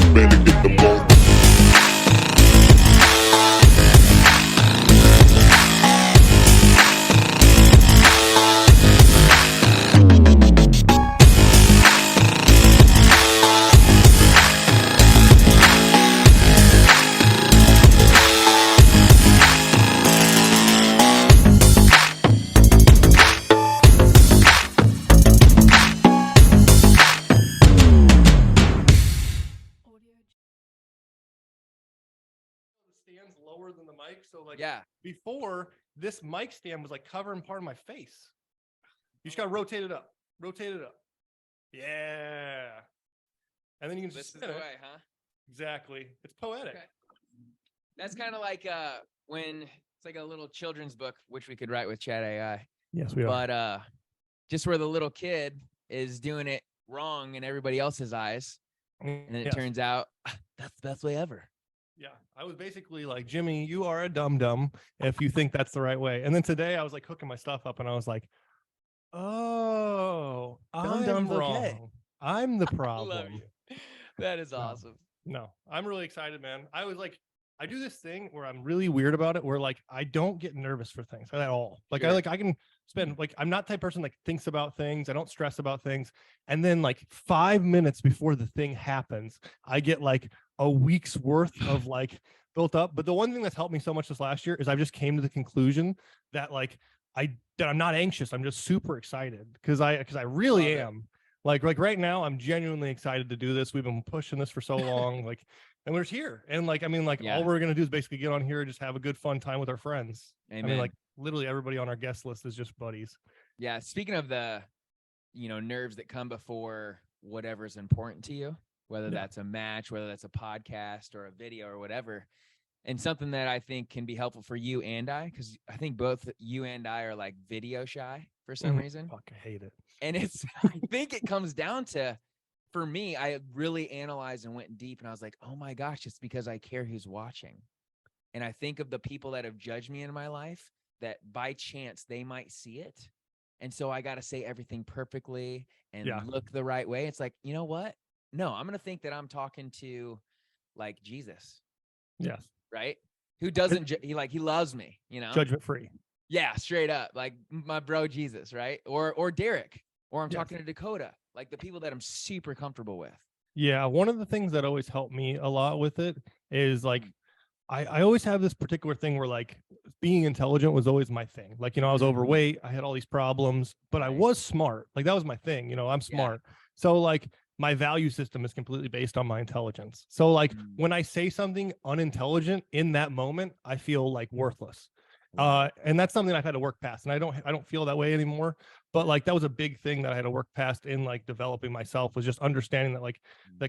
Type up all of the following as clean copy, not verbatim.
I'm ready to get the most. Stands lower than the mic, so like Yeah. before this mic stand was like covering part of my face. You just gotta rotate it up. Yeah, and then you can just This is spin the it. way, huh? Exactly. It's poetic. Okay. That's kind of like when it's like a little children's book, which we could write with Chat AI. Yes, we are. But just where the little kid is doing it wrong in everybody else's eyes, and then it turns out that's the best way ever. Yeah, I was basically like, Jimmy, you are a dum-dum if you think that's the right way. And then today I was like hooking my stuff up and I was like, oh, Dum-dum's I'm okay. wrong. I'm the I problem. love you. That is awesome. No, I'm really excited, man. I was like, I do this thing where I'm really weird about it, where like I don't get nervous for things at all. Like Sure. I can spend like I'm not the type of person like thinks about things. I don't stress about things. And then like 5 minutes before the thing happens, I get like a week's worth of like built up. But the one thing that's helped me so much this last year is I just came to the conclusion that like that I'm not anxious. I'm just super excited because I really am. Like right now, I'm genuinely excited to do this. We've been pushing this for so long, like, and we're here. And like, I mean, like, all we're gonna do is basically get on here and just have a good fun time with our friends. Amen. I mean, like, literally everybody on our guest list is just buddies. Yeah. Speaking of the, nerves that come before whatever's important to you, whether that's a match, whether that's a podcast or a video or whatever, and something that I think can be helpful for you and I, because I think both you and I are like video shy for some reason. Fuck, I hate it. And I think it comes down to, for me, I really analyzed and went deep, and I was like, oh my gosh, it's because I care who's watching. And I think of the people that have judged me in my life that by chance they might see it. And so I got to say everything perfectly and look the right way. It's like, you know what? No, I'm going to think that I'm talking to like Jesus. Yes. Right. Who doesn't, he loves me, Judgment free. Yeah. Straight up. Like my bro, Jesus. Right. Or Derrek, or I'm talking to Dakota, like the people that I'm super comfortable with. Yeah. One of the things that always helped me a lot with it is like, I always have this particular thing where like being intelligent was always my thing. Like, I was overweight, I had all these problems, but I was smart. Like that was my thing. I'm smart. So like my value system is completely based on my intelligence. So like when I say something unintelligent in that moment, I feel like worthless. And that's something I've had to work past, and I don't feel that way anymore. But like that was a big thing that I had to work past in like developing myself, was just understanding that like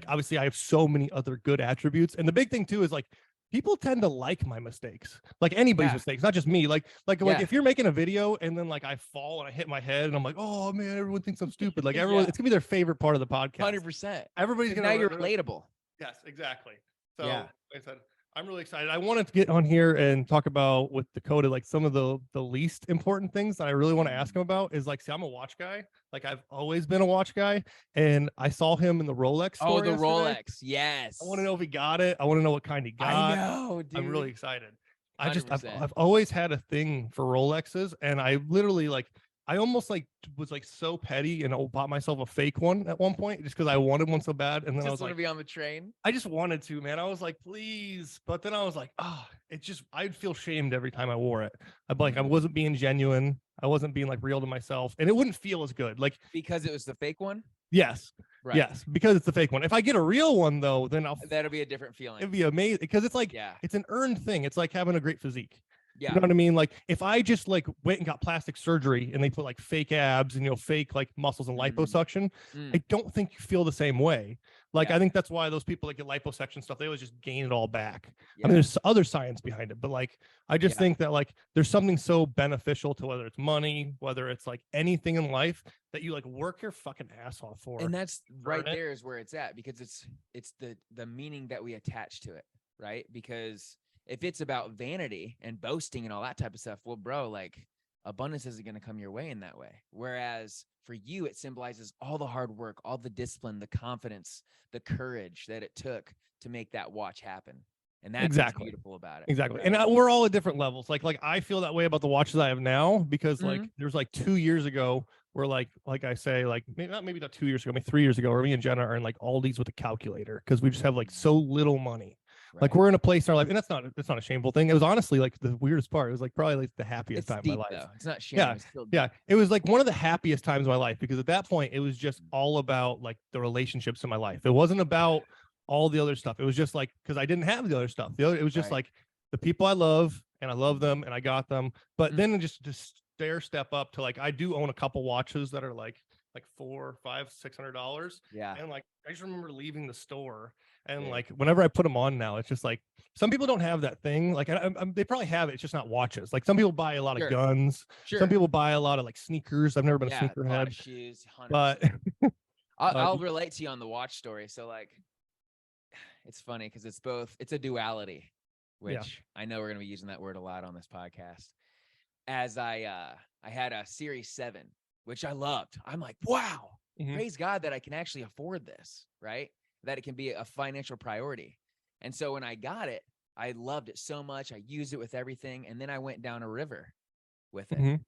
obviously I have so many other good attributes. And the big thing too is like people tend to like my mistakes, like anybody's mistakes, not just me. Like if you're making a video and then like I fall and I hit my head and I'm like, oh man, everyone thinks I'm stupid. Like everyone, it's gonna be their favorite part of the podcast. 100%. Everybody's gonna. Now you're relatable. Yes, exactly. So like I said, I'm really excited. I wanted to get on here and talk about with Dakota, like some of the least important things that I really want to ask him about is like, see, I'm a watch guy. Like I've always been a watch guy, and I saw him in the Rolex store. Oh, the yesterday. Rolex. Yes. I want to know if he got it. I want to know what kind he got. I know, dude. I'm really excited. 100%. I've always had a thing for Rolexes, and I literally like, I almost like was like so petty and bought myself a fake one at one point just because I wanted one so bad. And then I was want like, to be on the train. I just wanted to, man. I was like, please. But then I was like, I'd feel shamed every time I wore it. I wasn't being genuine. I wasn't being like real to myself, and it wouldn't feel as good. Like because it was the fake one. Yes. Right. Yes, because it's the fake one. If I get a real one though, then that'll be a different feeling. It'd be amazing because it's like it's an earned thing. It's like having a great physique. Yeah. You know what I mean? Like if I just like went and got plastic surgery and they put like fake abs and fake like muscles and liposuction, I don't think you feel the same way. Like I think that's why those people that get liposuction stuff, they always just gain it all back. I mean, there's other science behind it, but like I just think that like there's something so beneficial to whether it's money, whether it's like anything in life that you like work your fucking ass off for. And that's right there is where it's at, because it's the meaning that we attach to it, right? Because if it's about vanity and boasting and all that type of stuff, well, bro, like abundance isn't going to come your way in that way. Whereas for you, it symbolizes all the hard work, all the discipline, the confidence, the courage that it took to make that watch happen. And that's what's beautiful about it. Exactly. Right? And we're all at different levels. Like I feel that way about the watches I have now because like there's like 2 years ago where like I say, like maybe not 2 years ago, maybe 3 years ago, where me and Jenna are in like Aldi's with a calculator because we just have like so little money. Right. Like we're in a place in our life, and that's not a shameful thing. It was honestly like the weirdest part. It was like probably like the happiest time deep, of my life. Though. It's not shame. Yeah, it's still deep. yeah. It was like one of the happiest times of my life because at that point it was just all about like the relationships in my life. It wasn't about all the other stuff. It was just like because I didn't have the other stuff. It was just like the people I love and I love them and I got them. But then it just step up to like I do own a couple watches that are like $400, $500, $600. Yeah. And like I just remember leaving the store and like whenever I put them on now, it's just like some people don't have that thing. Like they probably have it. It's just not watches. Like some people buy a lot of guns. Some people buy a lot of like sneakers. I've never been a sneakerhead. A lot of shoes, but I'll relate to you on the watch story. So like, it's funny because it's a duality, which I know we're going to be using that word a lot on this podcast. As I had a Series 7, which I loved. I'm like, wow, praise God that I can actually afford this, right? That it can be a financial priority. And so when I got it, I loved it so much. I used it with everything. And then I went down a river with it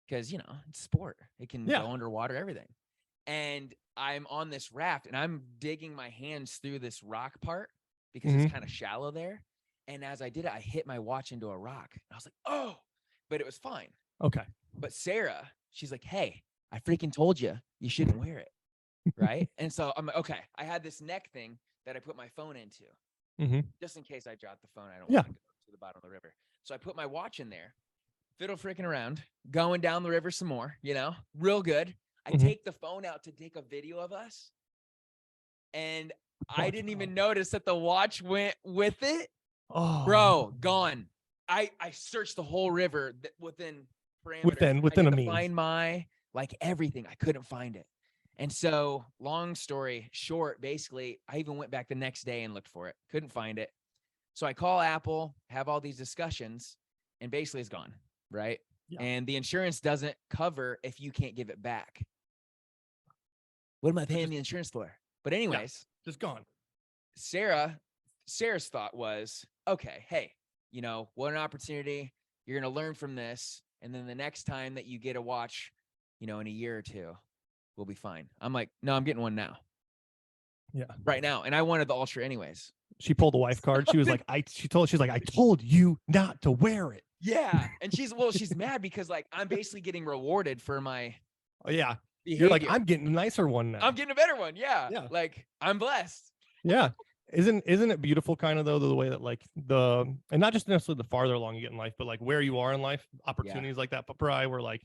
because, it's sport. It can go underwater, everything. And I'm on this raft and I'm digging my hands through this rock part because it's kind of shallow there. And as I did it, I hit my watch into a rock. I was like, oh, but it was fine. Okay. But Sarah, she's like, hey, I freaking told you shouldn't wear it. Right. And so I'm like, okay, I had this neck thing that I put my phone into just in case I dropped the phone. I don't want to go to the bottom of the river. So I put my watch in there, fiddle freaking around, going down the river some more, real good. I take the phone out to take a video of us. And I didn't even notice that the watch went with it. Oh, bro, gone. I searched the whole river within parameters. Within a means. Find my, like everything. I couldn't find it. And so long story short, basically, I even went back the next day and looked for it. Couldn't find it. So I call Apple, have all these discussions, and basically it's gone. Right. Yeah. And the insurance doesn't cover if you can't give it back. What am I paying the insurance for? But anyways, just gone. Sarah's thought was, okay, hey, what an opportunity. You're going to learn from this. And then the next time that you get a watch, in a year or two, we'll be fine. I'm like, no, I'm getting one now. Yeah. Right now. And I wanted the Ultra anyways. She pulled the wife card. She was like, I told you not to wear it. Yeah. And she's mad because like, I'm basically getting rewarded for my behavior. You're like, I'm getting a nicer one now. I'm getting a better one. Yeah. Like I'm blessed. Yeah. Isn't it beautiful kind of though, the way that like and not just necessarily the farther along you get in life, but like where you are in life, opportunities like that. But probably were like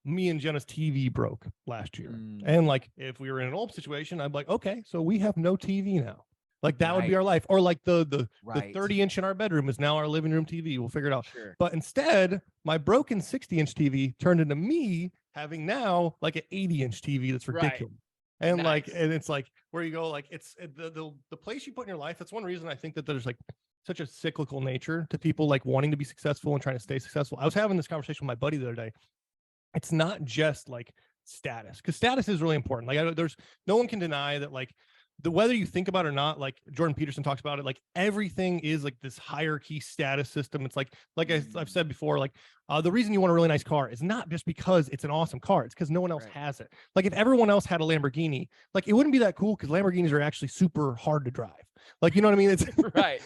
me and Jenna's TV broke last year. And like, if we were in an old situation, I'd be like, okay, so we have no TV now. Like that would be our life. Or like the 30-inch in our bedroom is now our living room TV. We'll figure it out. Sure. But instead, my broken 60-inch TV turned into me having now like an 80-inch TV that's ridiculous. Right. And like, and it's like where you go, like it's the place you put in your life. That's one reason I think that there's like such a cyclical nature to people like wanting to be successful and trying to stay successful. I was having this conversation with my buddy the other day. It's not just like status, because status is really important. Like there's no one can deny that like whether you think about it or not, like Jordan Peterson talks about it, like everything is like this hierarchy status system. It's like I've said before, like the reason you want a really nice car is not just because it's an awesome car. It's because no one else has it. Like if everyone else had a Lamborghini, like it wouldn't be that cool because Lamborghinis are actually super hard to drive. Like, you know what I mean? It's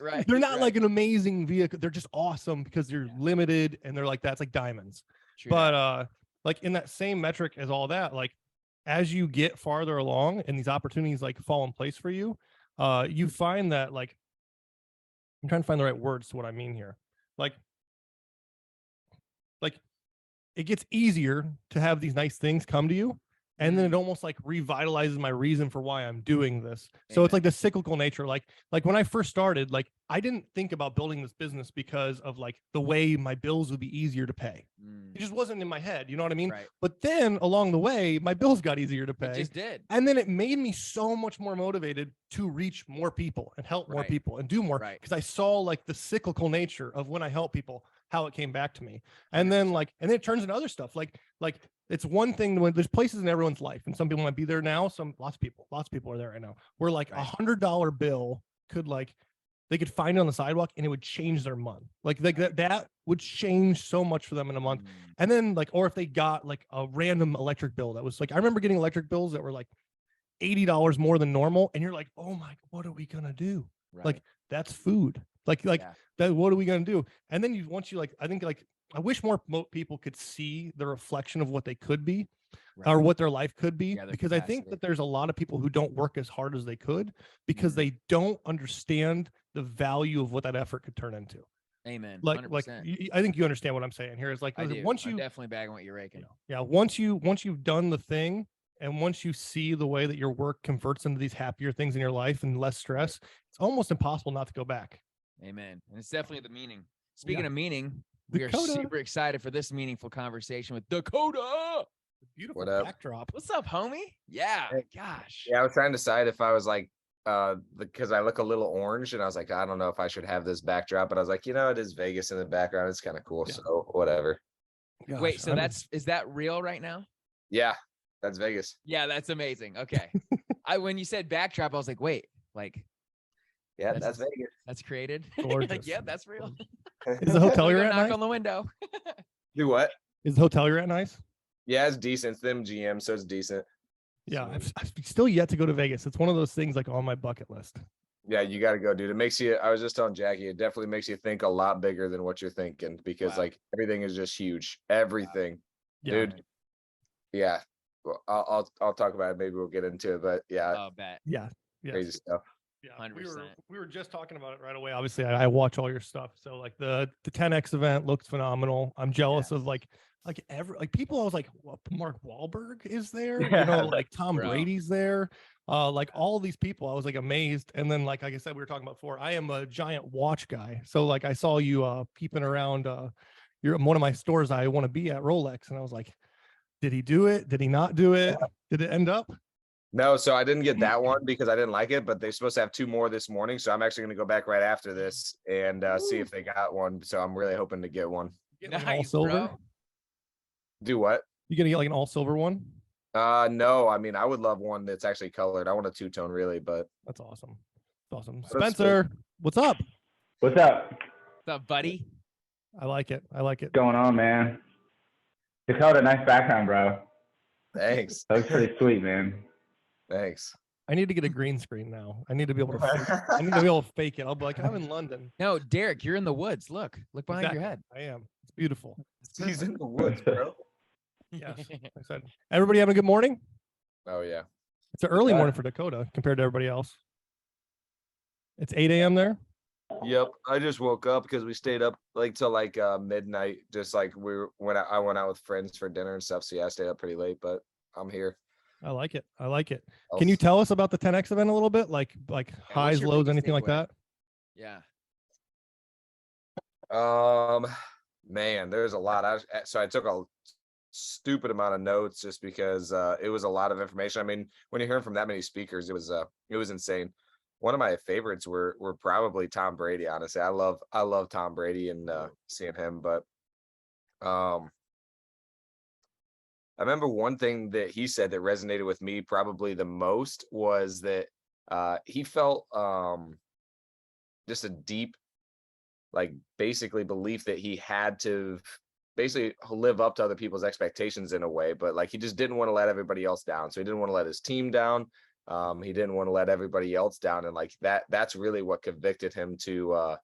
right. They're not like an amazing vehicle. They're just awesome because they're limited and they're like, that's like diamonds. True. But like in that same metric as all that, like as you get farther along and these opportunities like fall in place for you, you find that like, I'm trying to find the right words to what I mean here. Like it gets easier to have these nice things come to you. And then it almost like revitalizes my reason for why I'm doing this. So it's like the cyclical nature. Like when I first started, like I didn't think about building this business because of like the way my bills would be easier to pay. It just wasn't in my head. You know what I mean? Right. But then along the way, my bills got easier to pay. It just did. And then it made me so much more motivated to reach more people and help more people and do more. Because I saw like the cyclical nature of when I help people, how it came back to me. And then and then it turns into other stuff. Like it's one thing when there's places in everyone's life, and some people might be there now. Lots of people are there right now. Where like $100 bill could they could find it on the sidewalk and it would change their month. Like that would change so much for them in a month. And then or if they got like a random electric bill that was I remember getting electric bills that were like $80 more than normal. And you're like, oh my, what are we going to do? Right. That's food. That, what are we going to do? And then I think I wish more people could see the reflection of what they could be or what their life could be, because I think that there's a lot of people who don't work as hard as they could because they don't understand the value of what that effort could turn into. Amen. I think you understand what I'm saying here is once you I'm definitely bagging what you're raking. Once you've done the thing, and once you see the way that your work converts into these happier things in your life and less stress, it's almost impossible not to go back. Amen. And it's definitely the meaning. Speaking of meaning, we are Dakota. super excited for this meaningful conversation with Dakota. Beautiful backdrop. What's up, homie? Yeah. Gosh. Yeah, I was trying to decide if I was because I look a little orange, and I was like, I don't know if I should have this backdrop, but I was like, it is Vegas in the background. It's kind of cool. Yeah. So whatever. Gosh, wait, so is that real right now? Yeah, that's Vegas. Yeah, that's amazing. Okay. When you said backdrop, I was like, wait, yeah, that's Vegas. That's created. Yeah, that's real. Is the hotel you're at knock nice? On the window. Do what? Is the hotel you're at nice? Yeah, it's decent. It's them GM, so it's decent. Yeah, I've still yet to go to Vegas. It's one of those things on my bucket list. Yeah, you got to go, dude. It makes you, I was just telling Jackie, it definitely makes you think a lot bigger than what you're thinking, because everything is just huge. Everything. Wow. Dude. Yeah. Well, I'll talk about it. Maybe we'll get into it, but yeah. I'll bet. Yeah. Crazy stuff. Yeah, 100%. We were just talking about it right away. Obviously, I watch all your stuff. So the 10X event looks phenomenal. I'm jealous of people. I was like, well, Mark Wahlberg is there. Tom Brady's there. All these people. I was amazed. And then like I said, we were talking about before. I am a giant watch guy. So I saw you peeping around. You're one of my stores I want to be at, Rolex, and I was like, did he do it? Did he not do it? Did it end up? No, so I didn't get that one because I didn't like it, but they're supposed to have 2 more this morning. So I'm actually going to go back right after this and see if they got one. So I'm really hoping to get one. Nice, all silver? Bro. Do what? You going to get an all silver one? No, I mean, I would love one that's actually colored. I want a 2-tone really, but. That's awesome. That's awesome. Spencer, what's up? What's up? What's up, buddy? I like it. What's going on, man? Dakota, nice background, bro. Thanks. That was pretty sweet, man. Thanks. I need to get a green screen now. I need to be able to fake it. I'll be like, I'm in London. No, Derek, you're in the woods. Look behind your head. I am. It's beautiful. He's in the woods, bro. Yes. I said, everybody having a good morning? Oh yeah. It's an early morning for Dakota compared to everybody else. It's 8 a.m. there. Yep. I just woke up because we stayed up till midnight. Just I went out with friends for dinner and stuff. So yeah, I stayed up pretty late, but I'm here. I like it. Can you tell us about the 10X event a little bit? Like highs, lows, anything like that? Yeah. Man, there's a lot. I took a stupid amount of notes just because it was a lot of information. I mean, when you're hearing from that many speakers, it was insane. One of my favorites were probably Tom Brady. Honestly, I love Tom Brady and seeing him, but I remember one thing that he said that resonated with me probably the most was that he felt just a deep, basically belief that he had to basically live up to other people's expectations in a way, but he just didn't want to let everybody else down. So he didn't want to let his team down. He didn't want to let everybody else down. And that's really what convicted him to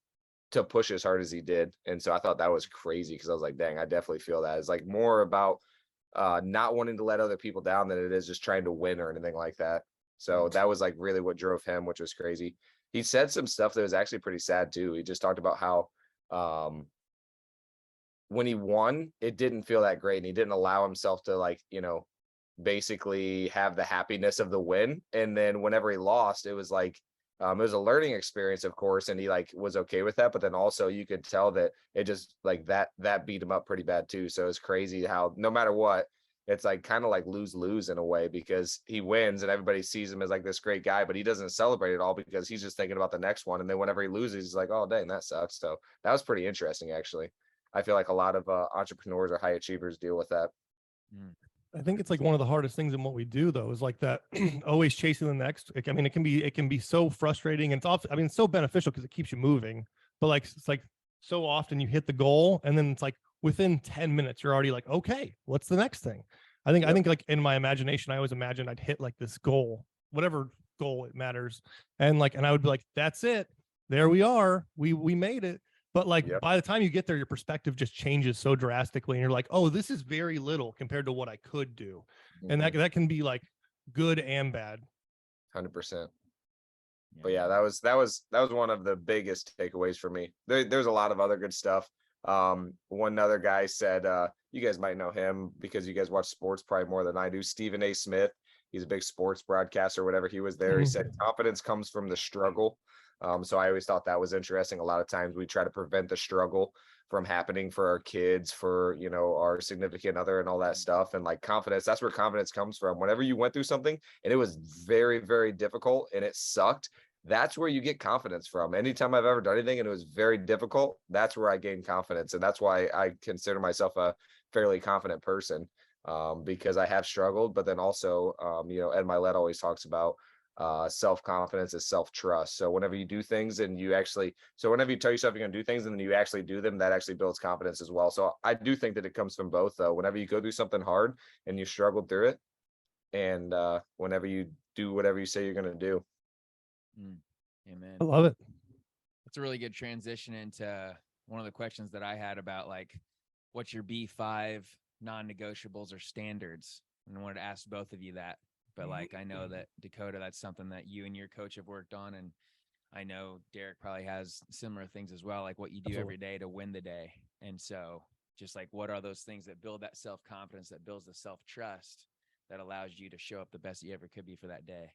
push as hard as he did. And so I thought that was crazy because I was like, dang, I definitely feel that. It's more about not wanting to let other people down than it is just trying to win or anything like that. So that was really what drove him, which was crazy. He said some stuff that was actually pretty sad too. He just talked about how when he won, it didn't feel that great, and he didn't allow himself to basically have the happiness of the win. And then whenever he lost, it was it was a learning experience, of course, and he was okay with that. But then also you could tell that it just that beat him up pretty bad too. So it's crazy how no matter what, it's kind of lose-lose in a way, because he wins and everybody sees him as this great guy, but he doesn't celebrate it all because he's just thinking about the next one. And then whenever he loses, he's like, oh dang, that sucks. So that was pretty interesting, actually. I feel like a lot of entrepreneurs or high achievers deal with that. I think it's like one of the hardest things in what we do, though, is like that always chasing the next. Like, I mean, it can be so frustrating, and it's often, I mean, it's so beneficial because it keeps you moving. But like, it's like so often you hit the goal, and then it's like within 10 minutes, you're already like, okay, what's the next thing? I think like in my imagination, I always imagined I'd hit like this goal, whatever goal it matters, and I would be like, that's it, there we are, we made it. But like by the time you get there, your perspective just changes so drastically, and you're like, oh, this is very little compared to what I could do. And that can be like good and bad. 100%. But yeah, that was one of the biggest takeaways for me. There's a lot of other good stuff. One other guy said, you guys might know him because you guys watch sports probably more than I do. Stephen A. Smith. He's a big sports broadcaster, whatever. He was there. He said confidence comes from the struggle. So I always thought that was interesting. A lot of times we try to prevent the struggle from happening for our kids, for, you know, our significant other and all that stuff. And like confidence, that's where confidence comes from. Whenever you went through something and it was very, very difficult and it sucked, that's where you get confidence from. Anytime I've ever done anything and it was very difficult, that's where I gained confidence. And that's why I consider myself a fairly confident person, because I have struggled. But then also, you know, Ed Milet always talks about self-confidence is self-trust. So whenever you do things and whenever you tell yourself you're going to do things and then you actually do them, that actually builds confidence as well. So I do think that it comes from both, though. Whenever you go through something hard and you struggled through it, and whenever you do whatever you say you're going to do. Amen. I love it. That's a really good transition into one of the questions that I had about like, what's your B5 non-negotiables or standards? And I wanted to ask both of you that. But like, I know that Dakota, that's something that you and your coach have worked on. And I know Derrek probably has similar things as well, like what you do every day to win the day. And so just like, what are those things that build that self-confidence, that builds the self-trust that allows you to show up the best you ever could be for that day?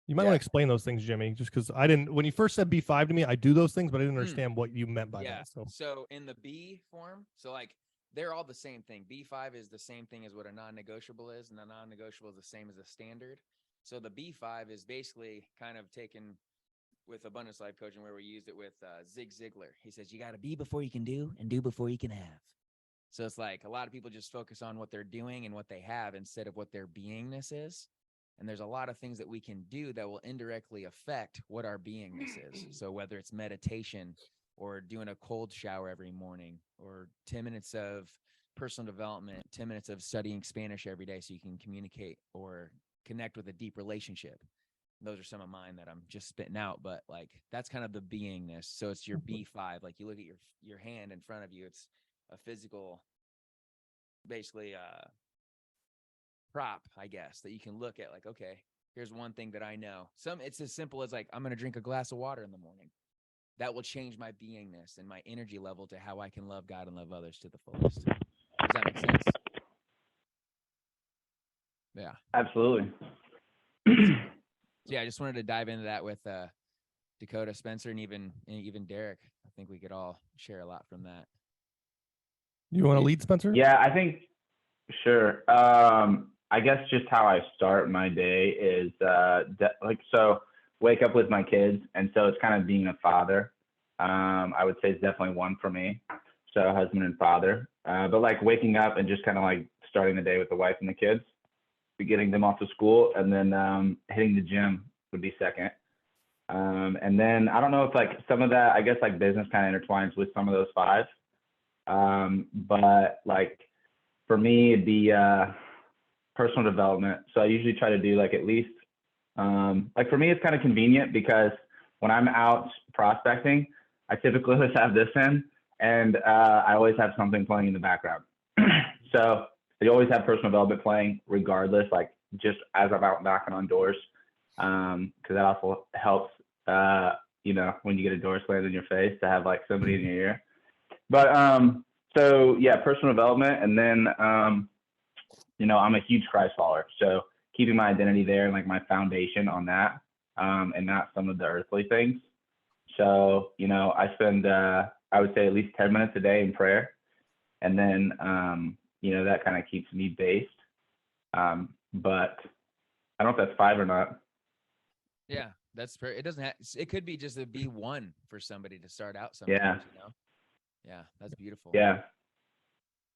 You might want to explain those things, Jimmy, just because when you first said B5 to me, I do those things, but I didn't understand what you meant by that. So in the B form, so like they're all the same thing. B5 is the same thing as what a non-negotiable is, and the non-negotiable is the same as a standard. So the B5 is basically kind of taken with abundance life coaching, where we used it with Zig Ziglar. He says, you got to be before you can do and do before you can have. So it's like a lot of people just focus on what they're doing and what they have instead of what their beingness is. And there's a lot of things that we can do that will indirectly affect what our beingness is. So whether it's meditation or doing a cold shower every morning, or 10 minutes of personal development, 10 minutes of studying Spanish every day so you can communicate or connect with a deep relationship. Those are some of mine that I'm just spitting out, but like, that's kind of the beingness. So it's your B5. Like you look at your hand in front of you, it's a physical, basically, prop, I guess, that you can look at, like, okay, here's one thing that I know. It's as simple as like, I'm going to drink a glass of water in the morning. That will change my beingness and my energy level to how I can love God and love others to the fullest. Does that make sense? Yeah. Absolutely. Yeah, I just wanted to dive into that with Dakota, Spencer, and even Derrek. I think we could all share a lot from that. You want to lead, Spencer? Yeah, I think, sure. I guess just how I start my day is wake up with my kids. And so it's kind of being a father. I would say it's definitely one for me. So husband and father. But like waking up and just kind of like starting the day with the wife and the kids, getting them off to school, and then hitting the gym would be second. And then I don't know if like some of that, I guess like business kind of intertwines with some of those five. But like for me, it'd be personal development. So I usually try to do like at least, like for me, it's kind of convenient because when I'm out prospecting, I typically always have this in, and I always have something playing in the background. So you always have personal development playing regardless, like just as I'm out knocking on doors, because that also helps, you know, when you get a door slammed in your face to have like somebody in your ear. But so yeah, personal development. And then, you know, I'm a huge Christ follower. So keeping my identity there and like my foundation on that, and not some of the earthly things. So, you know, I spend, I would say at least 10 minutes a day in prayer. And then, you know, that kind of keeps me based. But I don't know if that's 5 or not. Yeah, that's fair. It doesn't have, it could be just a B1 for somebody to start out sometimes, Yeah. you know? Yeah, that's beautiful. Yeah.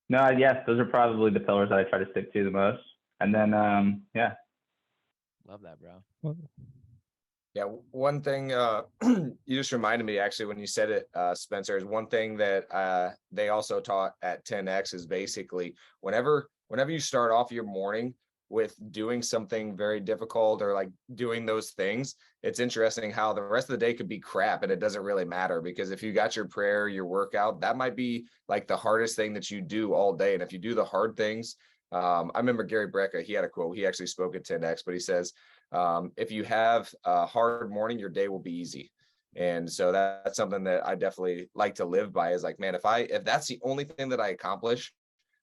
No, yes, those are probably the pillars that I try to stick to the most. And then, yeah. Love that, bro. Yeah, one thing you just reminded me actually when you said it, Spencer, is one thing that they also taught at 10X is basically whenever you start off your morning with doing something very difficult or like doing those things, it's interesting how the rest of the day could be crap and it doesn't really matter, because if you got your prayer, your workout, that might be like the hardest thing that you do all day. And if you do the hard things, I remember Gary Brecka, he had a quote, he actually spoke at 10X, but he says, if you have a hard morning, your day will be easy. And so that's something that I definitely like to live by, is like, man, if that's the only thing that I accomplish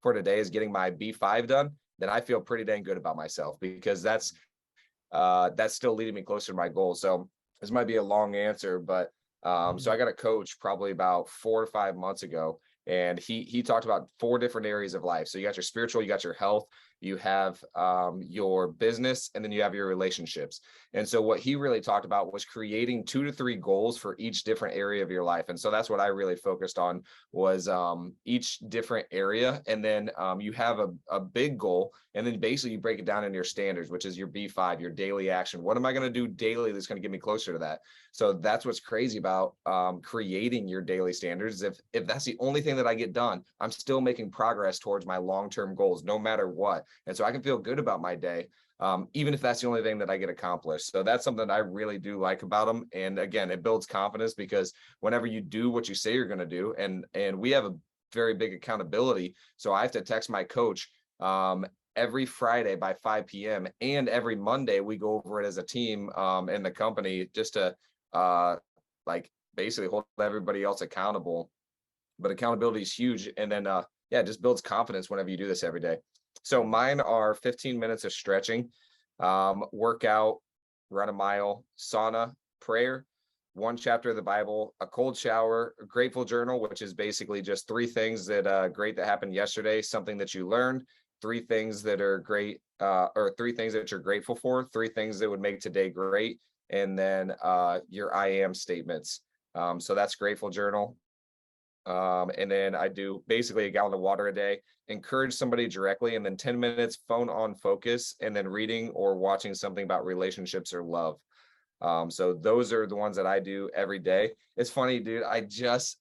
for today is getting my B5 done, then I feel pretty dang good about myself, because that's still leading me closer to my goal. So this might be a long answer, but so I got a coach probably about 4 or 5 months ago, and he talked about 4 different areas of life. So you got your spiritual, you got your health, you have your business, and then you have your relationships. And so what he really talked about was creating 2 to 3 goals for each different area of your life. And so that's what I really focused on, was each different area. And then you have a big goal, and then basically you break it down into your standards, which is your B5, your daily action. What am I going to do daily that's going to get me closer to that? So that's what's crazy about creating your daily standards. If that's the only thing that I get done, I'm still making progress towards my long-term goals, no matter what. And so I can feel good about my day, even if that's the only thing that I get accomplished. So that's something I really do like about them. And again, it builds confidence, because whenever you do what you say you're going to do, and we have a very big accountability. So I have to text my coach every Friday by 5 p.m. and every Monday we go over it as a team in the company, just to like basically hold everybody else accountable. But accountability is huge. And then yeah, it just builds confidence whenever you do this every day. So mine are 15 minutes of stretching, workout, run a mile, sauna, prayer, 1 chapter of the Bible, a cold shower, a grateful journal, which is basically just 3 things that great that happened yesterday, something that you learned, 3 things that are great, or 3 things that you're grateful for, 3 things that would make today great, and then your I am statements. So that's grateful journal. And then I do basically a gallon of water a day, encourage somebody directly, and then 10 minutes phone on focus, and then reading or watching something about relationships or love. So those are the ones that I do every day. It's funny, dude. I just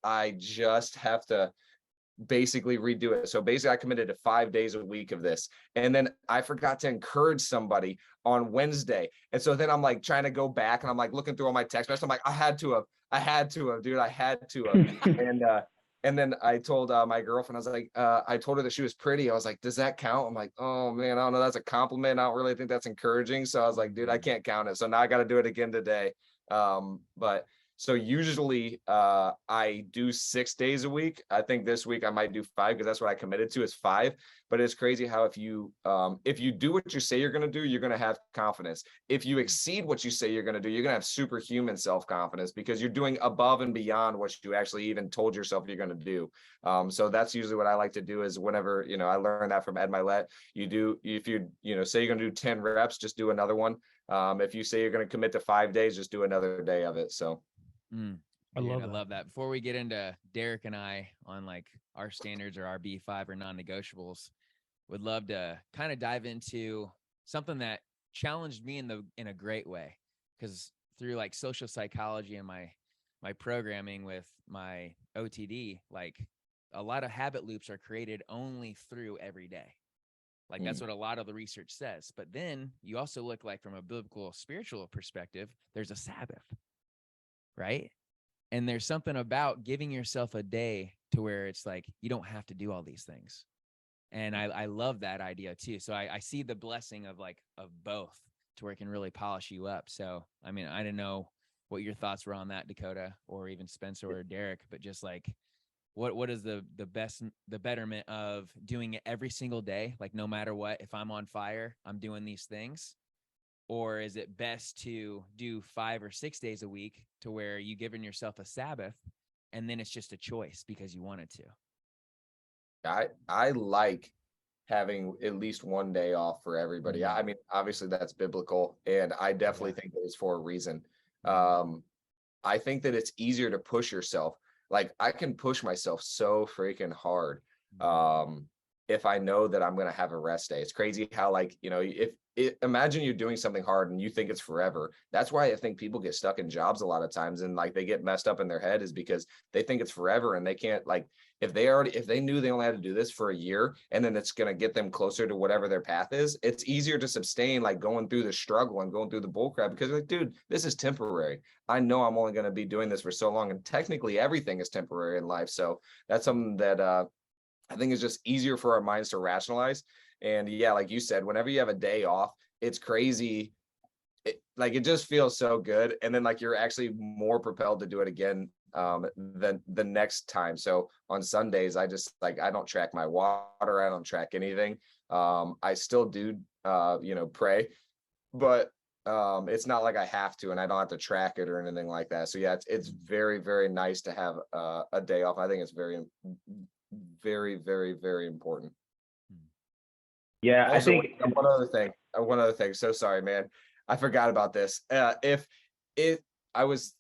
have to basically redo it. So basically I committed to 5 days a week of this. And then I forgot to encourage somebody on Wednesday. And so then I'm like trying to go back, and I'm like looking through all my text messages. I'm like, I had to have, dude. I had to have. And then I told my girlfriend, I was like, I told her that she was pretty. I was like, does that count? I'm like, oh man, I don't know. That's a compliment. I don't really think that's encouraging. So I was like, dude, I can't count it. So now I got to do it again today. But so usually I do 6 days a week. I think this week I might do 5, because that's what I committed to, is 5. But it's crazy how if you do what you say you're going to do, you're going to have confidence. If you exceed what you say you're going to do, you're going to have superhuman self-confidence, because you're doing above and beyond what you actually even told yourself you're going to do. So that's usually what I like to do, is whenever, I learned that from Ed Milet. If you say you're going to do 10 reps, just do another one. If you say you're going to commit to 5 days, just do another day of it. So. I love that. Before we get into Derrek and I on like our standards or our B5 or non-negotiables, would love to kind of dive into something that challenged me in a great way, because through like social psychology and my programming with my OTD, like a lot of habit loops are created only through every day. Like that's what a lot of the research says. But then you also look like from a biblical spiritual perspective, there's a Sabbath. Right. And there's something about giving yourself a day to where it's like, you don't have to do all these things. And I love that idea too. So I see the blessing of both, to where it can really polish you up. So, I mean, I didn't know what your thoughts were on that, Dakota, or even Spencer or Derrek, but just like, what is the betterment of doing it every single day? Like no matter what, if I'm on fire, I'm doing these things. Or is it best to do 5 or 6 days a week, to where you giving yourself a Sabbath, and then it's just a choice because you wanted to? I like having at least 1 day off for everybody. I mean, obviously that's biblical, and I definitely think that it's for a reason. I think that it's easier to push yourself. like I can push myself so freaking hard. If I know that I'm going to have a rest day. It's crazy how, like, you know, imagine you're doing something hard and you think it's forever. That's why I think people get stuck in jobs a lot of times, and like they get messed up in their head, is because they think it's forever and they can't, like, if they knew they only had to do this for a year and then it's going to get them closer to whatever their path is, it's easier to sustain, like going through the struggle and going through the bull crap, because like, dude, this is temporary. I know I'm only going to be doing this for so long, and technically everything is temporary in life. So that's something that, I think it's just easier for our minds to rationalize. And yeah, like you said, whenever you have a day off, it's crazy. It just feels so good. And then like you're actually more propelled to do it again than the next time. So on Sundays, I just like, I don't track my water. I don't track anything. I still do, pray, but it's not like I have to, and I don't have to track it or anything like that. So yeah, it's very, very nice to have a day off. I think it's very, very, very, very important. Yeah, Also, I think one other thing. So sorry, man, I forgot about this. If I was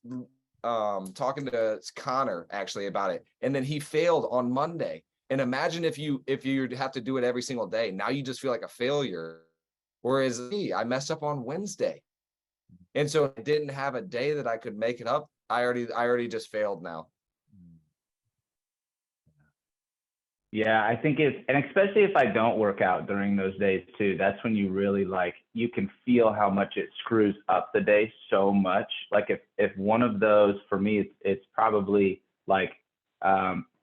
talking to Connor actually about it, and then he failed on Monday. And imagine if you have to do it every single day. Now you just feel like a failure. Whereas me, I messed up on Wednesday, and so I didn't have a day that I could make it up. I already just failed now. Yeah, I think and especially if I don't work out during those days too, that's when you really you can feel how much it screws up the day so much. Like if one of those, for me, it's probably like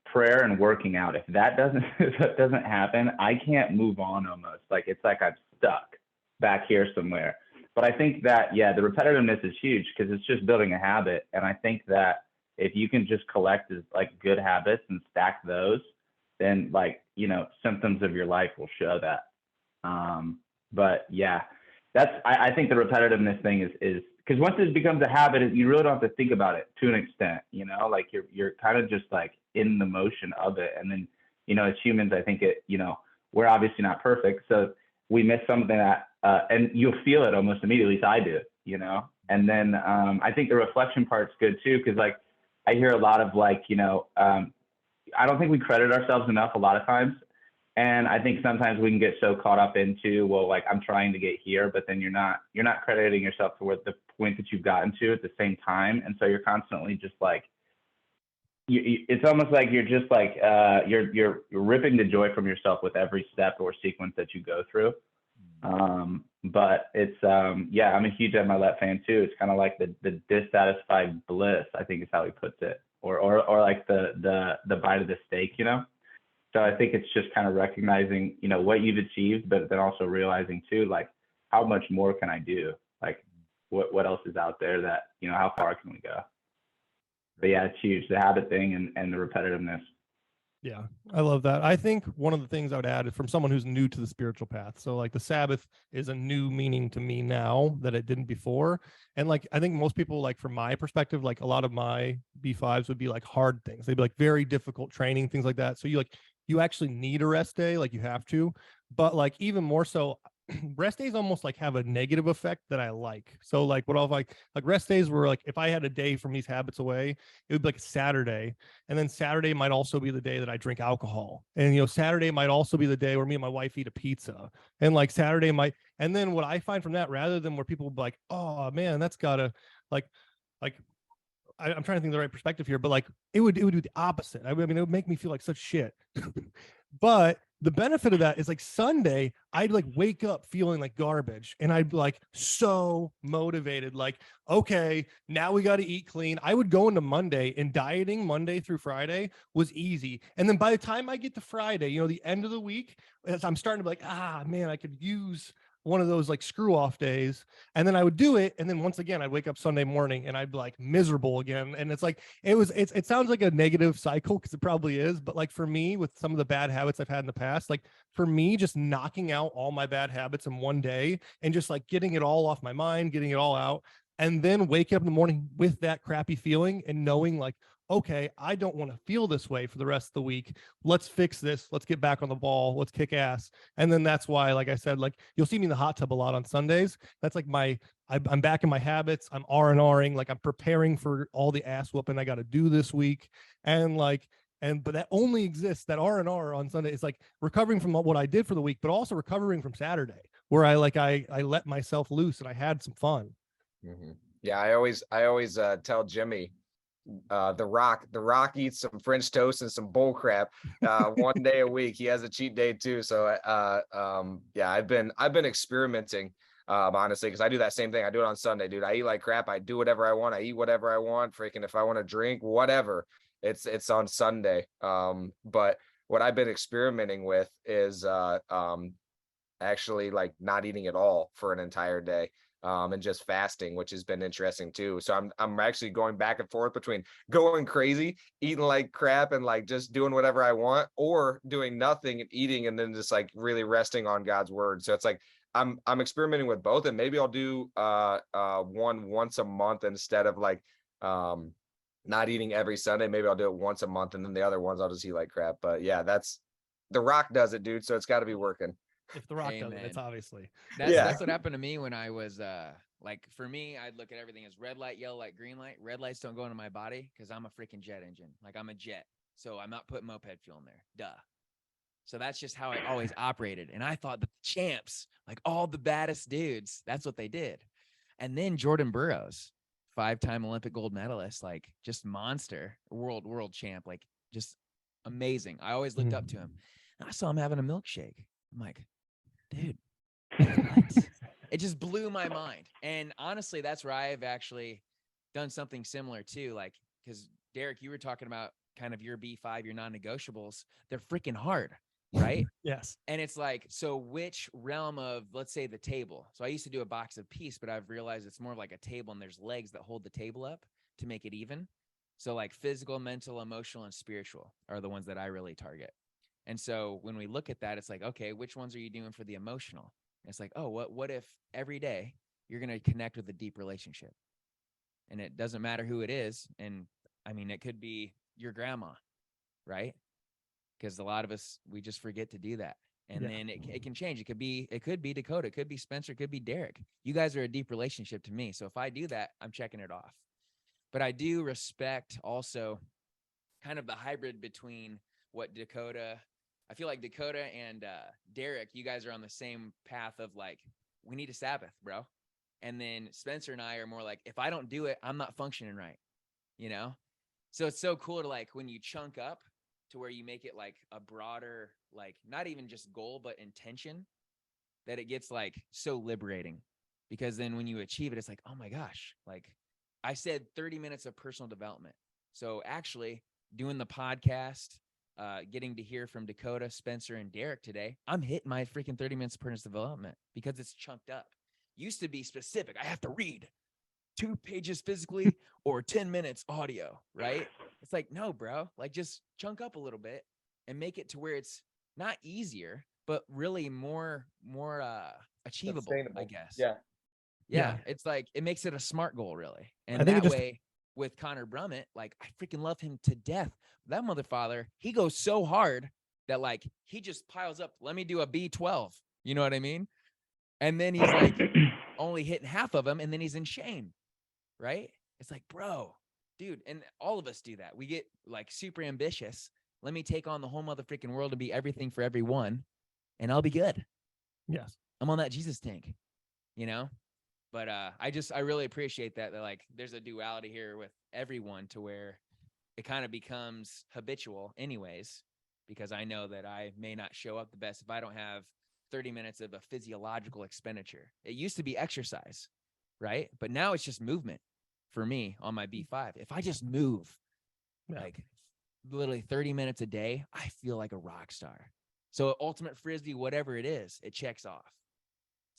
prayer and working out. If that doesn't happen, I can't move on almost. Like it's like I'm stuck back here somewhere. But I think that, yeah, the repetitiveness is huge because it's just building a habit. And I think that if you can just collect like good habits and stack those, then symptoms of your life will show that. But yeah, I think the repetitiveness thing is because once it becomes a habit, you really don't have to think about it to an extent, like you're kind of just like in the motion of it. And then, as humans, I think we're obviously not perfect. So we miss something that, and you'll feel it almost immediately. At least I do, and then I think the reflection part's good too. Cause like, I hear a lot of I don't think we credit ourselves enough a lot of times. And I think sometimes we can get so caught up into, well, like I'm trying to get here, but then you're not crediting yourself to what the point that you've gotten to at the same time. And so you're constantly just like, it's almost like you're just like, you're ripping the joy from yourself with every step or sequence that you go through. But it's, yeah, I'm a huge Ed Milet fan too. It's kind of like the dissatisfied bliss, I think is how he puts it. Or like the bite of the steak, So I think it's just kind of recognizing, what you've achieved, but then also realizing too, like how much more can I do? Like what else is out there that, how far can we go? But yeah, it's huge, the habit thing and the repetitiveness. Yeah, I love that. I think one of the things I would add is from someone who's new to the spiritual path. So like the Sabbath is a new meaning to me now that it didn't before. And like, I think most people, like from my perspective, like a lot of my B5s would be like hard things. They'd be like very difficult training, things like that. So you actually need a rest day, like you have to, but like even more so, rest days almost like have a negative effect that I like. So like what I'll like rest days were like, if I had a day from these habits away, it would be like Saturday. And then Saturday might also be the day that I drink alcohol. And, Saturday might also be the day where me and my wife eat a pizza. And like Saturday might, and then what I find from that, rather than where people will be like, oh man, that's gotta I'm trying to think of the right perspective here, but like it would do the opposite. I mean, it would make me feel like such shit. But the benefit of that is like Sunday, I'd like wake up feeling like garbage and I'd be like so motivated, like, okay, now we got to eat clean. I would go into Monday, and dieting Monday through Friday was easy. And then by the time I get to Friday, the end of the week, as I'm starting to be like, man, I could use one of those like screw off days. And then I would do it. And then once again, I'd wake up Sunday morning and I'd be like miserable again. And it's like, it sounds like a negative cycle, because it probably is. But like for me, with some of the bad habits I've had in the past, like for me, just knocking out all my bad habits in one day and just like getting it all off my mind, getting it all out, and then wake up in the morning with that crappy feeling and knowing like, okay, I don't want to feel this way for the rest of the week. Let's fix this. Let's get back on the ball. Let's kick ass. And then that's why, like I said, like you'll see me in the hot tub a lot on Sundays. That's like I'm back in my habits. I'm R&Ring, like I'm preparing for all the ass whooping I got to do this week. And like, but that only exists, that R&R on Sunday. It's like recovering from what I did for the week, but also recovering from Saturday where I let myself loose and I had some fun. Mm-hmm. Yeah. I always tell Jimmy, the rock eats some French toast and some bull crap one day a week. He has a cheat day too. So yeah, I've been experimenting honestly, because I do that same thing. I do it on Sunday, dude. I eat like crap. I do whatever I want. I eat whatever I want. Freaking if I want to drink, whatever. It's on Sunday. But what I've been experimenting with is actually like not eating at all for an entire day. And just fasting, which has been interesting too. So I'm actually going back and forth between going crazy, eating like crap and like just doing whatever I want, or doing nothing and eating and then just like really resting on God's word. So it's like I'm experimenting with both, and maybe I'll do one once a month instead of like not eating every Sunday. Maybe I'll do it once a month, and then the other ones I'll just eat like crap. But yeah, that's The Rock does it, dude. So it's got to be working. If The Rock does it, it's obviously. That's what happened to me when I was like, for me, I'd look at everything as red light, yellow light, green light. Red lights don't go into my body because I'm a freaking jet engine. Like I'm a jet. So I'm not putting moped fuel in there. Duh. So that's just how I always operated. And I thought the champs, like all the baddest dudes, that's what they did. And then Jordan Burroughs, 5-time Olympic gold medalist, like just monster, world champ, like just amazing. I always looked up to him. And I saw him having a milkshake. I'm like, dude, what? It just blew my mind. And honestly, that's where I've actually done something similar too. Like, because Derek, you were talking about kind of your B5, your non-negotiables. They're freaking hard, right? Yes. And it's like, so which realm of, let's say, the table? So I used to do a box of peace, but I've realized it's more like a table and there's legs that hold the table up to make it even. So like physical, mental, emotional, and spiritual are the ones that I really target. And so when we look at that, it's like, okay, which ones are you doing for the emotional? And it's like, oh, what if every day you're going to connect with a deep relationship? And it doesn't matter who it is. And I mean, it could be your grandma, right? Because a lot of us, we just forget to do that. And then it can change. It could be Dakota, it could be Spencer, it could be Derek. You guys are a deep relationship to me. So if I do that, I'm checking it off. But I do respect also kind of the hybrid between what Dakota, I feel like Dakota and Derek, you guys are on the same path of like, we need a Sabbath, bro. And then Spencer and I are more like, if I don't do it, I'm not functioning right, you know? So it's so cool to like, when you chunk up to where you make it like a broader, like not even just goal, but intention, that it gets like so liberating. Because then when you achieve it, it's like, oh my gosh, like I said 30 minutes of personal development. So actually doing the podcast, getting to hear from Dakota, Spencer, and Derek today, I'm hitting my freaking 30 minutes of personal development because it's chunked up. Used to be specific. I have to read 2 pages physically or 10 minutes audio, right? It's like, no, bro, like just chunk up a little bit and make it to where it's not easier, but really more achievable, I guess. Yeah. It's like, it makes it a SMART goal, really. And that way with Connor Brummett, like I freaking love him to death. That motherfather, he goes so hard that like, he just piles up, let me do a B12. You know what I mean? And then he's like only hitting half of them. And then he's in shame, right? It's like, bro, dude. And all of us do that. We get like super ambitious. Let me take on the whole mother freaking world and be everything for everyone. And I'll be good. Yes. I'm on that Jesus tank, you know? But I really appreciate that like there's a duality here with everyone to where it kind of becomes habitual anyways, because I know that I may not show up the best if I don't have 30 minutes of a physiological expenditure. It used to be exercise, right? But now it's just movement for me on my B5. If I just move like literally 30 minutes a day, I feel like a rock star. So ultimate frisbee, whatever it is, it checks off.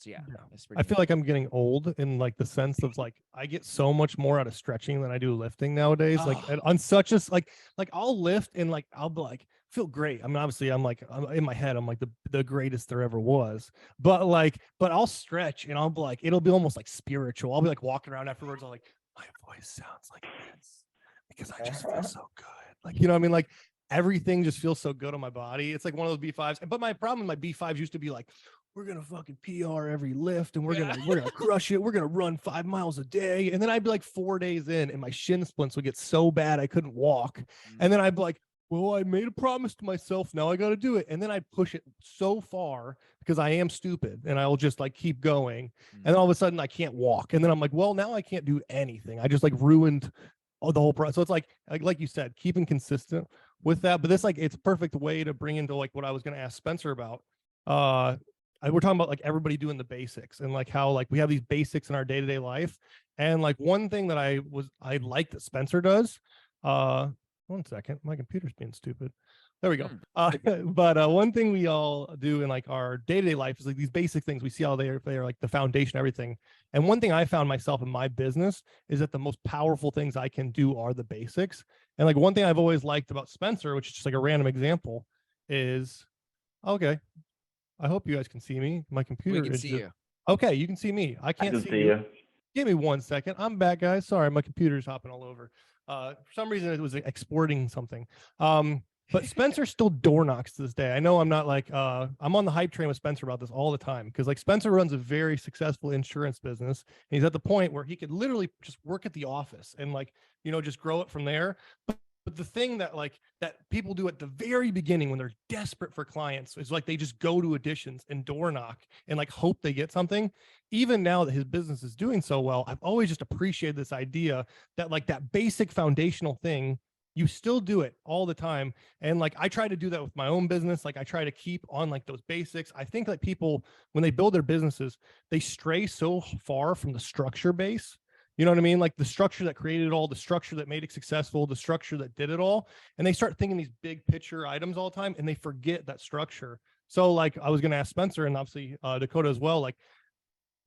So yeah, that's I pretty feel like I'm getting old in like the sense of like I get so much more out of stretching than I do lifting nowadays. Like on such a like I'll lift and like I'll be like feel great. I mean, obviously I'm in my head, I'm like the greatest there ever was. But I'll stretch and I'll be like, it'll be almost like spiritual. I'll be like walking around afterwards, I'm like, my voice sounds like this because I just feel so good. Like, you know what I mean? Like everything just feels so good on my body. It's like one of those B5s. But my problem with my B5s used to be like, we're gonna fucking PR every lift and we're gonna crush it. We're gonna run 5 miles a day. And then I'd be like 4 days in and my shin splints would get so bad I couldn't walk. And then I'd be like, well, I made a promise to myself. Now I got to do it. And then I'd push it so far because I am stupid and I'll just like keep going. And then all of a sudden I can't walk. And then I'm like, well, now I can't do anything. I just like ruined the whole process. So it's like you said, keeping consistent with that. But this like it's a perfect way to bring into like what I was going to ask Spencer about. We're talking about like everybody doing the basics and like how like we have these basics in our day-to-day life. And like one thing that I like that Spencer does, 1 second, my computer's being stupid. There we go. But one thing we all do in like our day-to-day life is like these basic things. We see how they are like the foundation, everything. And one thing I found myself in my business is that the most powerful things I can do are the basics. And like one thing I've always liked about Spencer, which is just like a random example, is okay. I hope you guys can see me. My computer we can is see just, you. okay. You can see me. I can't see you. Give me 1 second. I'm back, guys. Sorry, my computer's hopping all over. For some reason, it was exporting something. But Spencer still door knocks to this day. I know I'm not like I'm on the hype train with Spencer about this all the time because like Spencer runs a very successful insurance business. And he's at the point where he could literally just work at the office and like, you know, just grow it from there. But the thing that like that people do at the very beginning when they're desperate for clients is like they just go to Additions and door knock and like hope they get something. Even now that his business is doing so well, I've always just appreciated this idea that like that basic foundational thing, you still do it all the time. And like I try to do that with my own business. Like I try to keep on like those basics. I think like people, when they build their businesses, they stray so far from the structure base. You know what I mean? Like the structure that created it all, the structure that made it successful, the structure that did it all. And they start thinking these big picture items all the time and they forget that structure. So like I was going to ask Spencer and obviously Dakota as well, like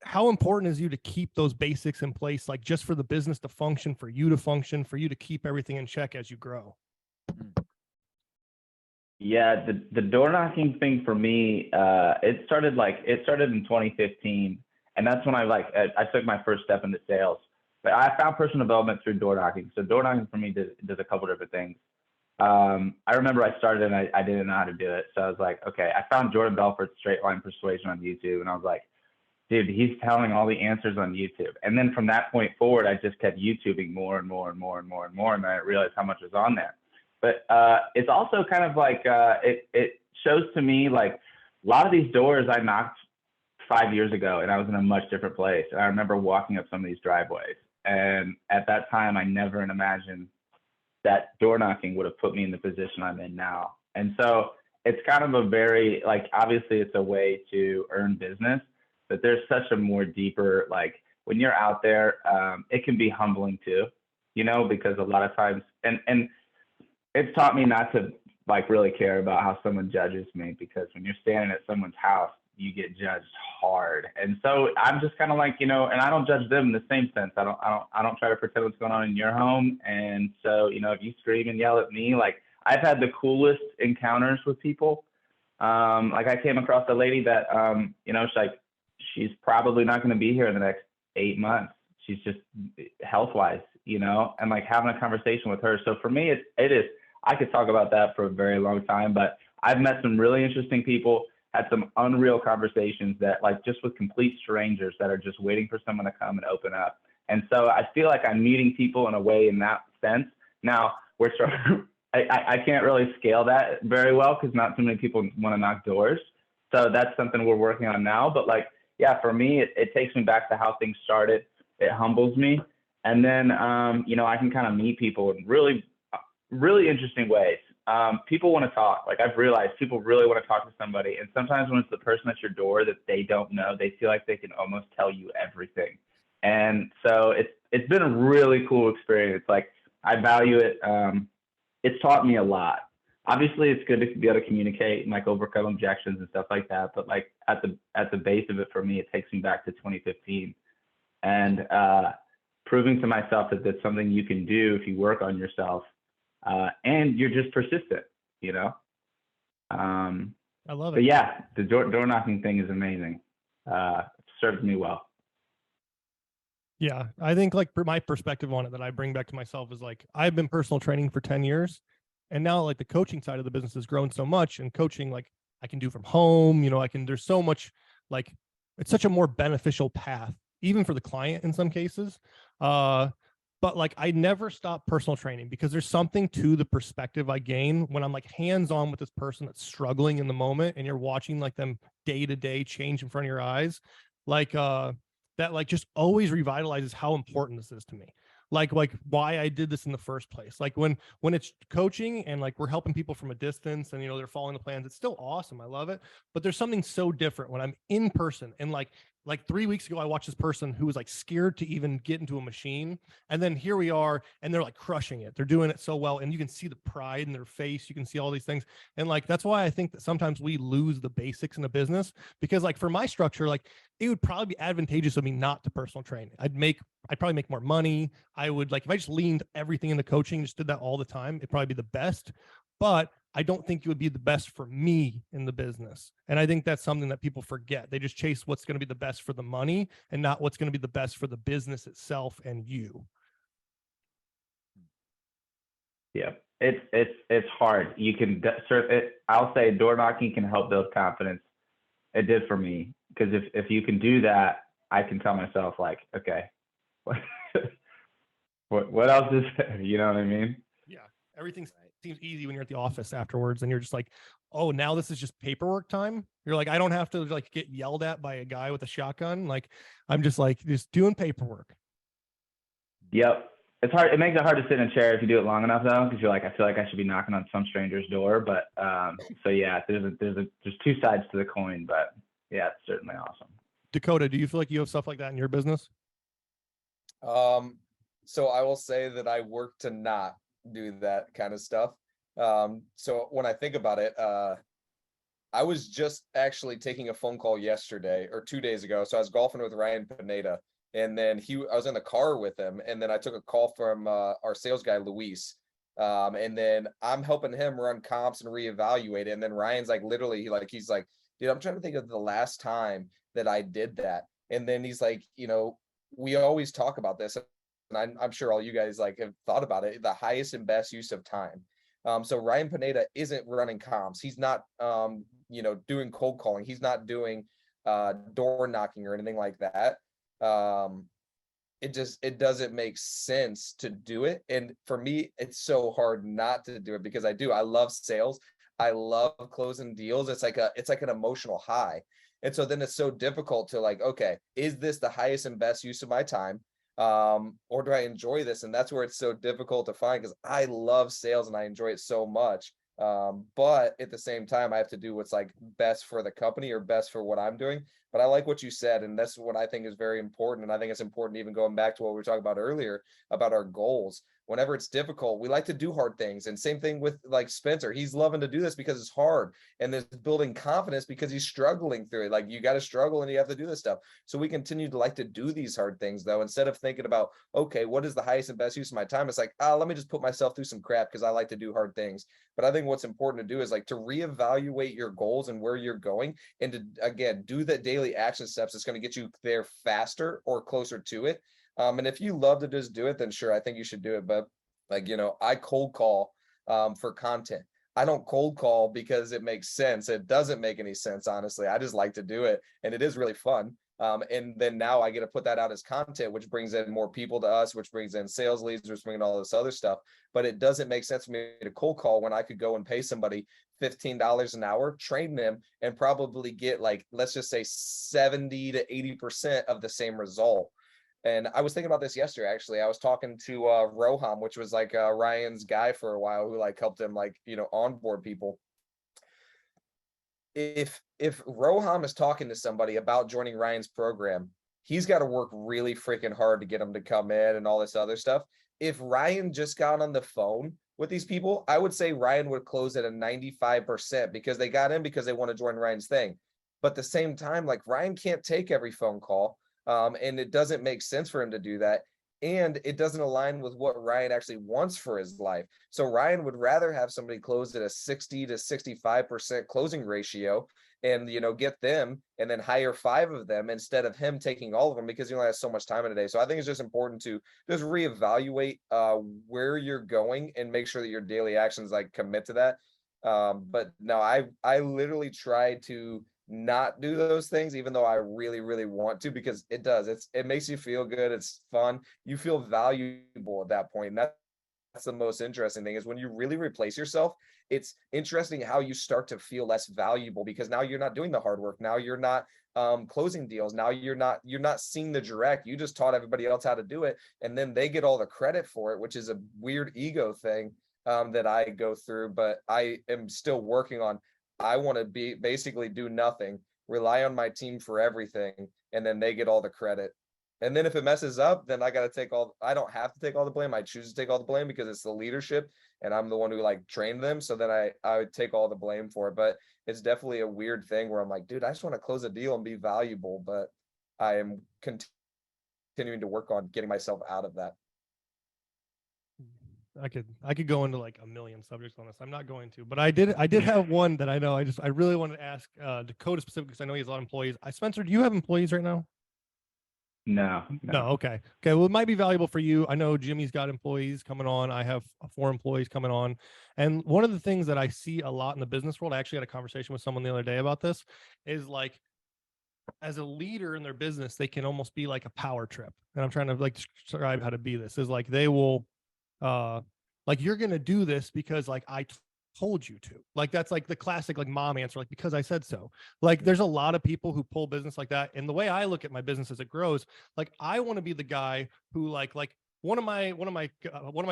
how important is you to keep those basics in place, like just for the business to function, for you to function, for you to keep everything in check as you grow? Yeah, the door knocking thing for me, it started in 2015. And that's when I took my first step into sales. But I found personal development through door knocking. So door knocking for me does a couple different things. I remember I started and I didn't know how to do it. So I was like, okay, I found Jordan Belfort's Straight Line Persuasion on YouTube. And I was like, dude, he's telling all the answers on YouTube. And then from that point forward, I just kept YouTubing more and more and more and more and more. And then I realized how much was on there. But it's also kind of like, it shows to me like a lot of these doors I knocked 5 years ago and I was in a much different place. And I remember walking up some of these driveways. And at that time, I never imagined that door knocking would have put me in the position I'm in now. And so it's kind of a very, like, obviously it's a way to earn business, but there's such a more deeper, like when you're out there, it can be humbling too, you know, because a lot of times, and it's taught me not to like really care about how someone judges me, because when you're standing at someone's house, you get judged hard. And so I'm just kind of like, you know, and I don't judge them in the same sense. I don't try to pretend what's going on in your home. And so, you know, if you scream and yell at me, like I've had the coolest encounters with people. Like I came across a lady that, you know, she's probably not going to be here in the next 8 months. She's just health-wise, you know, and like having a conversation with her. So for me, it is, I could talk about that for a very long time, but I've met some really interesting people, had some unreal conversations that like just with complete strangers that are just waiting for someone to come and open up. And so I feel like I'm meeting people in a way in that sense. Now we're starting, I can't really scale that very well because not too many people want to knock doors. So that's something we're working on now. But like, yeah, for me, it takes me back to how things started. It humbles me. And then, you know, I can kind of meet people in really, really interesting ways. People want to talk. Like I've realized people really want to talk to somebody. And sometimes when it's the person at your door that they don't know, they feel like they can almost tell you everything. And so it's been a really cool experience. Like I value it. It's taught me a lot. obviously it's good to be able to communicate and like overcome objections and stuff like that. But like at the base of it for me, it takes me back to 2015 and proving to myself that that's something you can do if you work on yourself and you're just persistent, you know? I love it. But yeah, the door knocking thing is amazing. Serves me well. Yeah, I think like my perspective on it that I bring back to myself is like I've been personal training for 10 years and now like the coaching side of the business has grown so much, and coaching like I can do from home, you know, there's so much, like it's such a more beneficial path even for the client in some cases. But like I never stop personal training because there's something to the perspective I gain when I'm like hands-on with this person that's struggling in the moment and you're watching like them day to day change in front of your eyes. Like that like just always revitalizes how important this is to me. Like why I did this in the first place. Like when it's coaching and like we're helping people from a distance and, you know, they're following the plans, it's still awesome. I love it. But there's something so different when I'm in person. And like 3 weeks ago, I watched this person who was like scared to even get into a machine. And then here we are, and they're like crushing it. They're doing it so well. And you can see the pride in their face. You can see all these things. And like, that's why I think that sometimes we lose the basics in a business, because like for my structure, like it would probably be advantageous of me not to personal train. I'd probably make more money. I would like, if I just leaned everything into coaching, just did that all the time, it'd probably be the best. But I don't think it would be the best for me in the business. And I think that's something that people forget. They just chase what's going to be the best for the money and not what's going to be the best for the business itself and you. Yeah, it's hard. You can I'll say door knocking can help build confidence. It did for me, because if you can do that, I can tell myself like, okay, what else is there? You know what I mean? Yeah, everything seems easy when you're at the office afterwards, and you're just like, oh, now this is just paperwork time. You're like, I don't have to like get yelled at by a guy with a shotgun. Like, I'm just doing paperwork. Yep. It's hard. It makes it hard to sit in a chair if you do it long enough, though, because you're like, I feel like I should be knocking on some stranger's door. But so yeah, there's two sides to the coin, but yeah, it's certainly awesome. Dakota, do you feel like you have stuff like that in your business? So I will say that I work to not do that kind of stuff. So when I think about it, I was just actually taking a phone call yesterday or 2 days ago. So I was golfing with Ryan Pineda, and then I was in the car with him, and then I took a call from our sales guy, Luis. And then I'm helping him run comps and reevaluate it. And then Ryan's like, literally, he's like, dude, I'm trying to think of the last time that I did that. And then he's like, you know, we always talk about this, and I'm sure all you guys like have thought about it, the highest and best use of time. So Ryan Pineda isn't running comps. He's not, doing cold calling. He's not doing door knocking or anything like that. It doesn't make sense to do it. And for me, it's so hard not to do it, because I love sales. I love closing deals. It's like an emotional high. And so then it's so difficult to like, okay, is this the highest and best use of my time? Or do I enjoy this? And that's where it's so difficult to find, because I love sales and I enjoy it so much. But at the same time, I have to do what's like best for the company or best for what I'm doing. But I like what you said, and that's what I think is very important. And I think it's important, even going back to what we were talking about earlier about our goals. Whenever it's difficult, we like to do hard things. And same thing with like Spencer. He's loving to do this because it's hard, and there's building confidence because he's struggling through it. Like, you got to struggle and you have to do this stuff. So we continue to like to do these hard things, though, instead of thinking about, okay, what is the highest and best use of my time? It's like, let me just put myself through some crap because I like to do hard things. But I think what's important to do is like to reevaluate your goals and where you're going, and to, again, do the daily action steps that's going to get you there faster or closer to it. And if you love to just do it, then sure, I think you should do it. But like, I cold call for content. I don't cold call because it makes sense. It doesn't make any sense, honestly. I just like to do it, and it is really fun. And then now I get to put that out as content, which brings in more people to us, which brings in sales leads, which brings in all this other stuff. But it doesn't make sense for me to cold call when I could go and pay somebody $15 an hour, train them, and probably get, like, let's just say 70 to 80% of the same result. And I was thinking about this yesterday, actually. I was talking to Roham, which was like Ryan's guy for a while, who like helped him onboard people. If Roham is talking to somebody about joining Ryan's program, he's got to work really freaking hard to get them to come in and all this other stuff. if Ryan just got on the phone with these people, I would say Ryan would close at a 95% because they got in because they want to join Ryan's thing. But at the same time, like Ryan can't take every phone call. And it doesn't make sense for him to do that. And it doesn't align with what Ryan actually wants for his life. So Ryan would rather have somebody close at a 60 to 65% closing ratio and, get them and then hire 5 of them instead of him taking all of them because he only has so much time in a day. So I think it's just important to just reevaluate where you're going and make sure that your daily actions like commit to that. But no, I literally try to not do those things, even though I really, really want to, because it makes you feel good. It's fun. You feel valuable at that point. And that's the most interesting thing is when you really replace yourself, it's interesting how you start to feel less valuable because now you're not doing the hard work. Now you're not closing deals. Now you're not seeing the direct. You just taught everybody else how to do it. And then they get all the credit for it, which is a weird ego thing that I go through, but I am still working on. I want to basically do nothing, rely on my team for everything, and then they get all the credit. And then if it messes up, then I don't have to take all the blame. I choose to take all the blame because it's the leadership and I'm the one who like trained them. So then I would take all the blame for it. But it's definitely a weird thing where I'm like, dude, I just want to close a deal and be valuable. But I am continuing to work on getting myself out of that. I could go into like a million subjects on this. I'm not going to, but I did have one that I know I really wanted to ask Dakota specifically because I know he has a lot of employees. Spencer, do you have employees right now? No. Okay. Well, it might be valuable for you. I know Jimmy's got employees coming on. I have 4 employees coming on. And one of the things that I see a lot in the business world, I actually had a conversation with someone the other day about this, is like, as a leader in their business, they can almost be like a power trip. And I'm trying to like describe how to be this is like, they will, like, you're going to do this because like I told you to. Like that's like the classic like mom answer, like because I said so. Like there's a lot of people who pull business like that. And the way I look at my business as it grows, like I want to be the guy who like one of my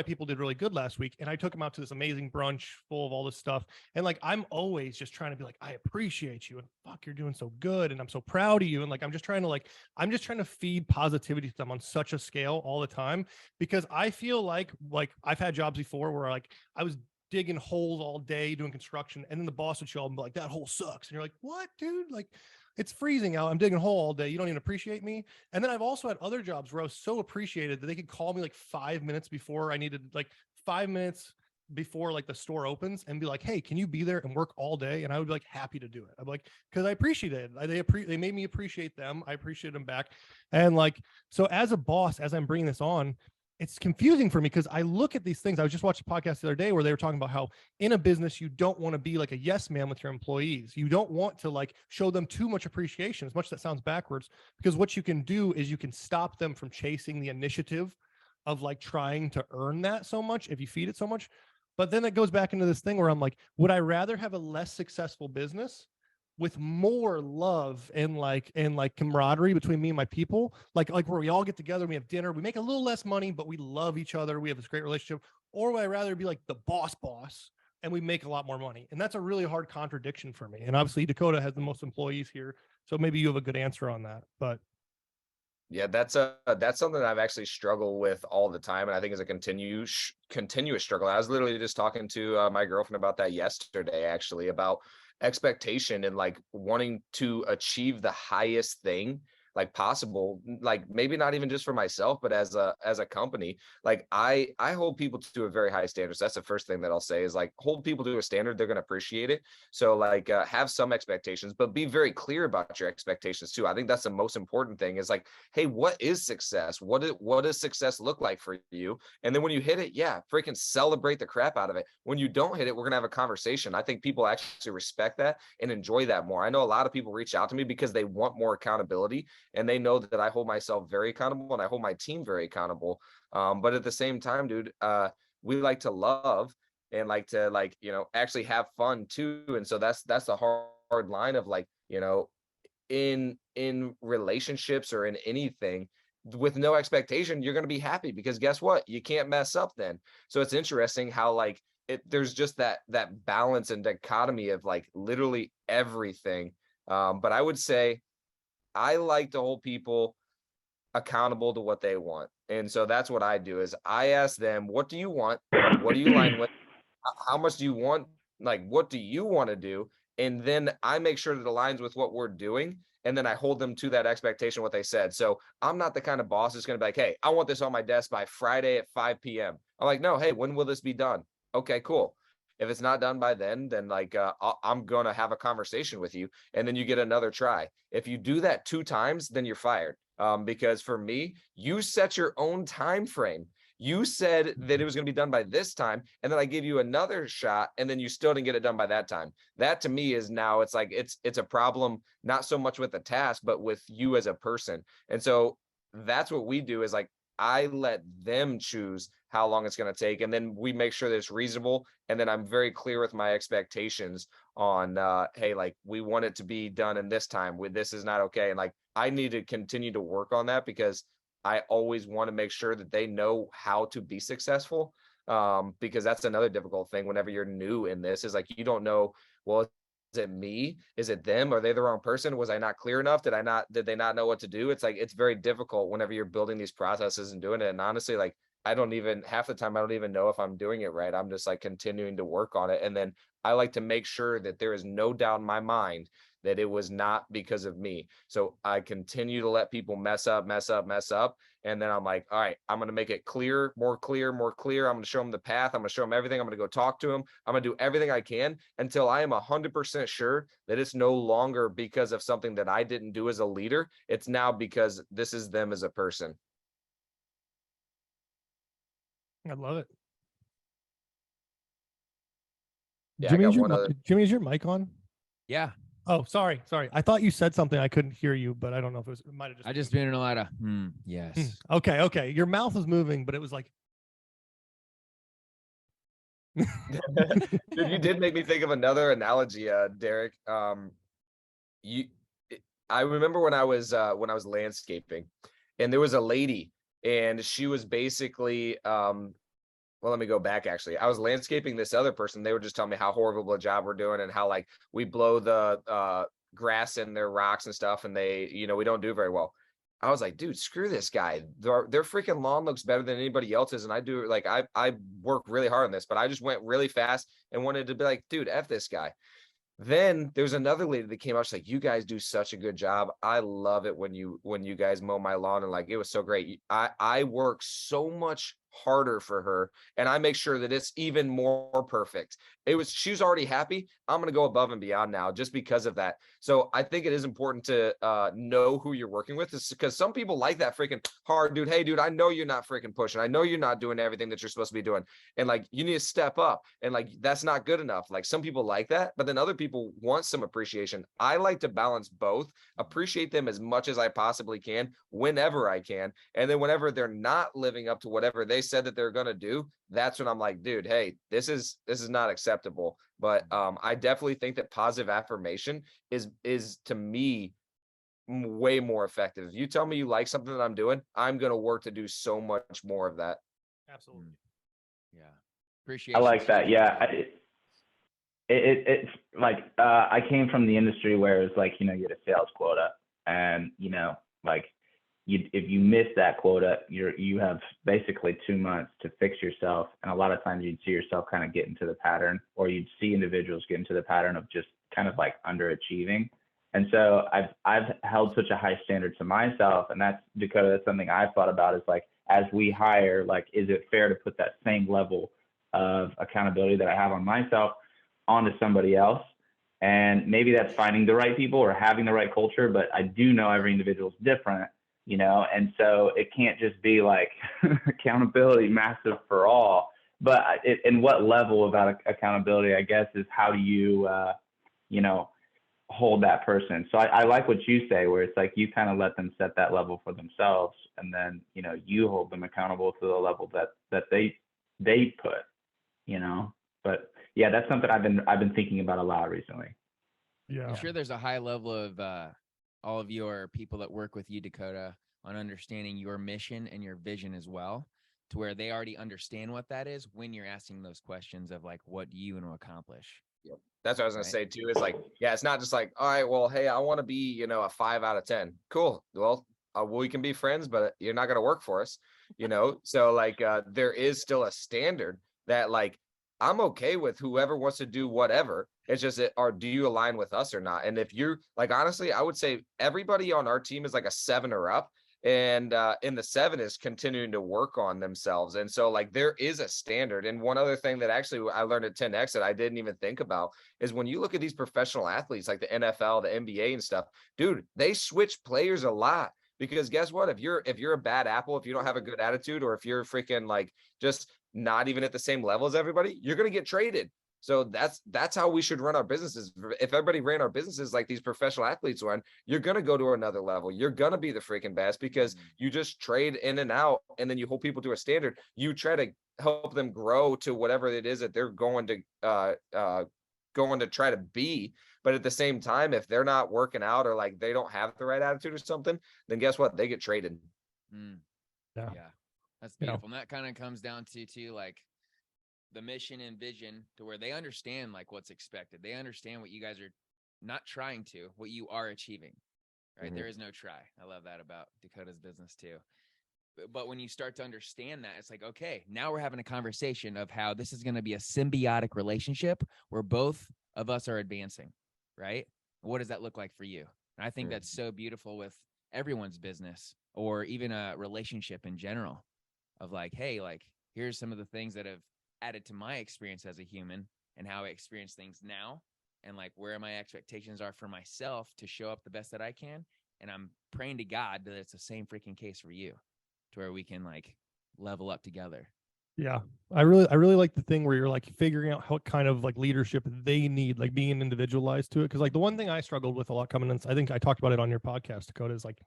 people did really good last week, and I took him out to this amazing brunch full of all this stuff. And like I'm always just trying to be like, I appreciate you, and fuck, you're doing so good, and I'm so proud of you. And like I'm just trying to feed positivity to them on such a scale all the time, because I feel like I've had jobs before where like I was digging holes all day doing construction, and then the boss would show up and be like, that hole sucks, and you're like, what, dude? Like, it's freezing out. I'm digging a hole all day. You don't even appreciate me. And then I've also had other jobs where I was so appreciated that they could call me like 5 minutes before I needed, like 5 minutes before like the store opens, and be like, hey, can you be there and work all day? And I would be like happy to do it. I'm like, because I appreciated it. They made me appreciate them. I appreciate them back. And like, so as a boss, as I'm bringing this on, it's confusing for me because I look at these things. I was just watching a podcast the other day where they were talking about how in a business, you don't want to be like a yes man with your employees. You don't want to like show them too much appreciation, as much as that sounds backwards, because what you can do is you can stop them from chasing the initiative of like trying to earn that so much if you feed it so much. But then it goes back into this thing where I'm like, would I rather have a less successful business with more love and like camaraderie between me and my people, like where we all get together, we have dinner, we make a little less money, but we love each other, we have this great relationship? Or would I rather be like the boss and we make a lot more money? And that's a really hard contradiction for me. And obviously Dakota has the most employees here, so maybe you have a good answer on that. But yeah, that's something that I've actually struggled with all the time, and I think is a continuous struggle. I was literally just talking to my girlfriend about that yesterday, actually, about expectation and like wanting to achieve the highest thing like possible, like maybe not even just for myself, but as a company. Like I hold people to a very high standard. So that's the first thing that I'll say is like hold people to a standard, they're going to appreciate it. So like have some expectations, but be very clear about your expectations too. I think that's the most important thing is like, hey, what is success? What does success look like for you? And then when you hit it, yeah, freaking celebrate the crap out of it. When you don't hit it, we're gonna have a conversation. I think people actually respect that and enjoy that more. I know a lot of people reach out to me because they want more accountability, and they know that I hold myself very accountable and I hold my team very accountable. But at the same time, dude, we like to love and like to like, actually have fun too. And so that's the hard line of like, in relationships or in anything with no expectation, you're going to be happy because guess what? You can't mess up then. So it's interesting how like there's just that balance and dichotomy of like literally everything. But I would say I like to hold people accountable to what they want. And so that's what I do is I ask them, what do you want? What do you align with? How much do you want? Like, what do you want to do? And then I make sure that it aligns with what we're doing. And then I hold them to that expectation, what they said. So I'm not the kind of boss that's going to be like, hey, I want this on my desk by Friday at 5 p.m. I'm like, no, hey, when will this be done? Okay, cool. If it's not done by then like I'm going to have a conversation with you, and then you get another try. If you do that 2 times, then you're fired. Because for me, you set your own time frame. You said that it was going to be done by this time, and then I gave you another shot, and then you still didn't get it done by that time. That to me is now it's like it's a problem, not so much with the task, but with you as a person. And so that's what we do is like I let them choose how long it's going to take, and then we make sure that it's reasonable. And then I'm very clear with my expectations on hey, like we want it to be done in this time. With this is not okay, and like I need to continue to work on that because I always want to make sure that they know how to be successful, because that's another difficult thing whenever you're new in this is like you don't know, well, is it me? Is it them? Are they the wrong person? Was I not clear enough? Did they not know what to do? It's like it's very difficult whenever you're building these processes and doing it. And honestly, like half the time I don't even know if I'm doing it right. I'm just like continuing to work on it. And then I like to make sure that there is no doubt in my mind that it was not because of me. So I continue to let people mess up. And then I'm like, all right, I'm going to make it clear, more clear. I'm going to show them the path. I'm going to show them everything. I'm going to go talk to them. I'm going to do everything I can until I am 100% sure that it's no longer because of something that I didn't do as a leader. It's now because this is them as a person. I love it. Yeah, Jimmy, I got one other. Jimmy, is your mic on? Yeah. Oh, sorry. I thought you said something. I couldn't hear you, but I don't know if it might have just. I just been a lot of yes. Okay. Your mouth was moving, but it was like. Dude, you did make me think of another analogy, Derek. I remember when I was landscaping, and there was a lady, and she was basically well, let me go back. Actually, I was landscaping this other person. They were just telling me how horrible a job we're doing and how like we blow the grass in their rocks and stuff, and they, we don't do very well. I was like, dude, screw this guy. Their freaking lawn looks better than anybody else's, and I do like I work really hard on this, but I just went really fast and wanted to be like, dude, F this guy. Then there's another lady that came out. She's like, you guys do such a good job. I love it when you guys mow my lawn, and like it was so great. I work so much harder for her, and I make sure that it's even more perfect. She was already happy. I'm going to go above and beyond now just because of that. So I think it is important to know who you're working with, because some people like that freaking hard dude. Hey dude, I know you're not freaking pushing. I know you're not doing everything that you're supposed to be doing. And like, you need to step up, and like, that's not good enough. Like some people like that, but then other people want some appreciation. I like to balance both, appreciate them as much as I possibly can, whenever I can. And then whenever they're not living up to whatever they said that they're going to do, that's when I'm like, dude, hey, this is not acceptable. But I definitely think that positive affirmation is to me way more effective. If you tell me you like something that I'm doing, I'm going to work to do so much more of that. Absolutely. Yeah. Appreciate. I like that. Yeah. It's like I came from the industry where it's like, you had a sales quota, and like if you miss that quota, you have basically 2 months to fix yourself. And a lot of times you'd see yourself kind of get into the pattern, or you'd see individuals get into the pattern of just kind of like underachieving. And so I've held such a high standard to myself, and that's Dakota. That's something I've thought about, is like, as we hire, like, is it fair to put that same level of accountability that I have on myself onto somebody else? And maybe that's finding the right people or having the right culture, but I do know every individual is different, and so it can't just be like accountability massive for all. But in what level of accountability, I guess, is how do you, hold that person. So I like what you say, where it's like you kind of let them set that level for themselves, and then you hold them accountable to the level that they put. But yeah, that's something I've been thinking about a lot recently. Yeah, I'm sure there's a high level of all of your people that work with you, Dakota, on understanding your mission and your vision as well, to where they already understand what that is when you're asking those questions of like, what do you want to accomplish? Yep. That's what I was going to say too. Is like, yeah, it's not just like, all right, well, hey, I want to be, a 5 out of 10. Cool. Well, we can be friends, but you're not going to work for us. So like there is still a standard that like I'm okay with whoever wants to do whatever. It's just do you align with us or not? And if you're like, honestly, I would say everybody on our team is like a 7 or up. And in the 7 is continuing to work on themselves. And so like there is a standard. And one other thing that actually I learned at 10X that I didn't even think about is when you look at these professional athletes like the NFL, the NBA and stuff, dude, they switch players a lot. Because guess what? If you're a bad apple, if you don't have a good attitude, or if you're freaking like just not even at the same level as everybody, you're going to get traded. So that's how we should run our businesses. If everybody ran our businesses like these professional athletes run, you're going to go to another level. You're going to be the freaking best because you just trade in and out, and then you hold people to a standard. You try to help them grow to whatever it is that they're going to try to be. But at the same time, if they're not working out or like they don't have the right attitude or something, then guess what? They get traded. Yeah, that's beautiful. And that kind of comes down to like the mission and vision, to where they understand like what's expected. They understand what you guys are not trying to, what you are achieving, right? There is no try. I love that about Dakota's business too. But when you start to understand that, it's like, okay, now we're having a conversation of how this is going to be a symbiotic relationship where both of us are advancing, right? What does that look like for you? And I think that's so beautiful with everyone's business, or even a relationship in general, of like, hey, like, here's some of the things that have added to my experience as a human and how I experience things now, and like where my expectations are for myself to show up the best that I can. And I'm praying to God that it's the same freaking case for you, to where we can like level up together. Yeah. I really like the thing where you're like figuring out what kind of like leadership they need, like being individualized to it. Cause like the one thing I struggled with a lot coming in, I think I talked about it on your podcast, Dakota, is like,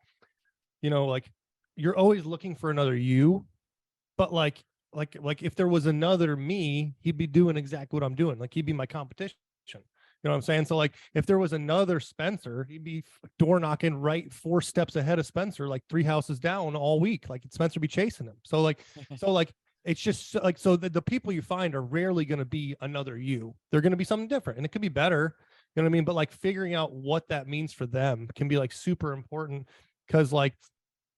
like you're always looking for another you, but like if there was another me, he'd be doing exactly what I'm doing. Like he'd be my competition. You know what I'm saying? So like if there was another Spencer, he'd be door knocking right 4 steps ahead of Spencer, like 3 houses down all week. Like Spencer be chasing him. So like it's just like, so the people you find are rarely going to be another you. They're going to be something different, and it could be better. You know what I mean? But like figuring out what that means for them can be like super important, because like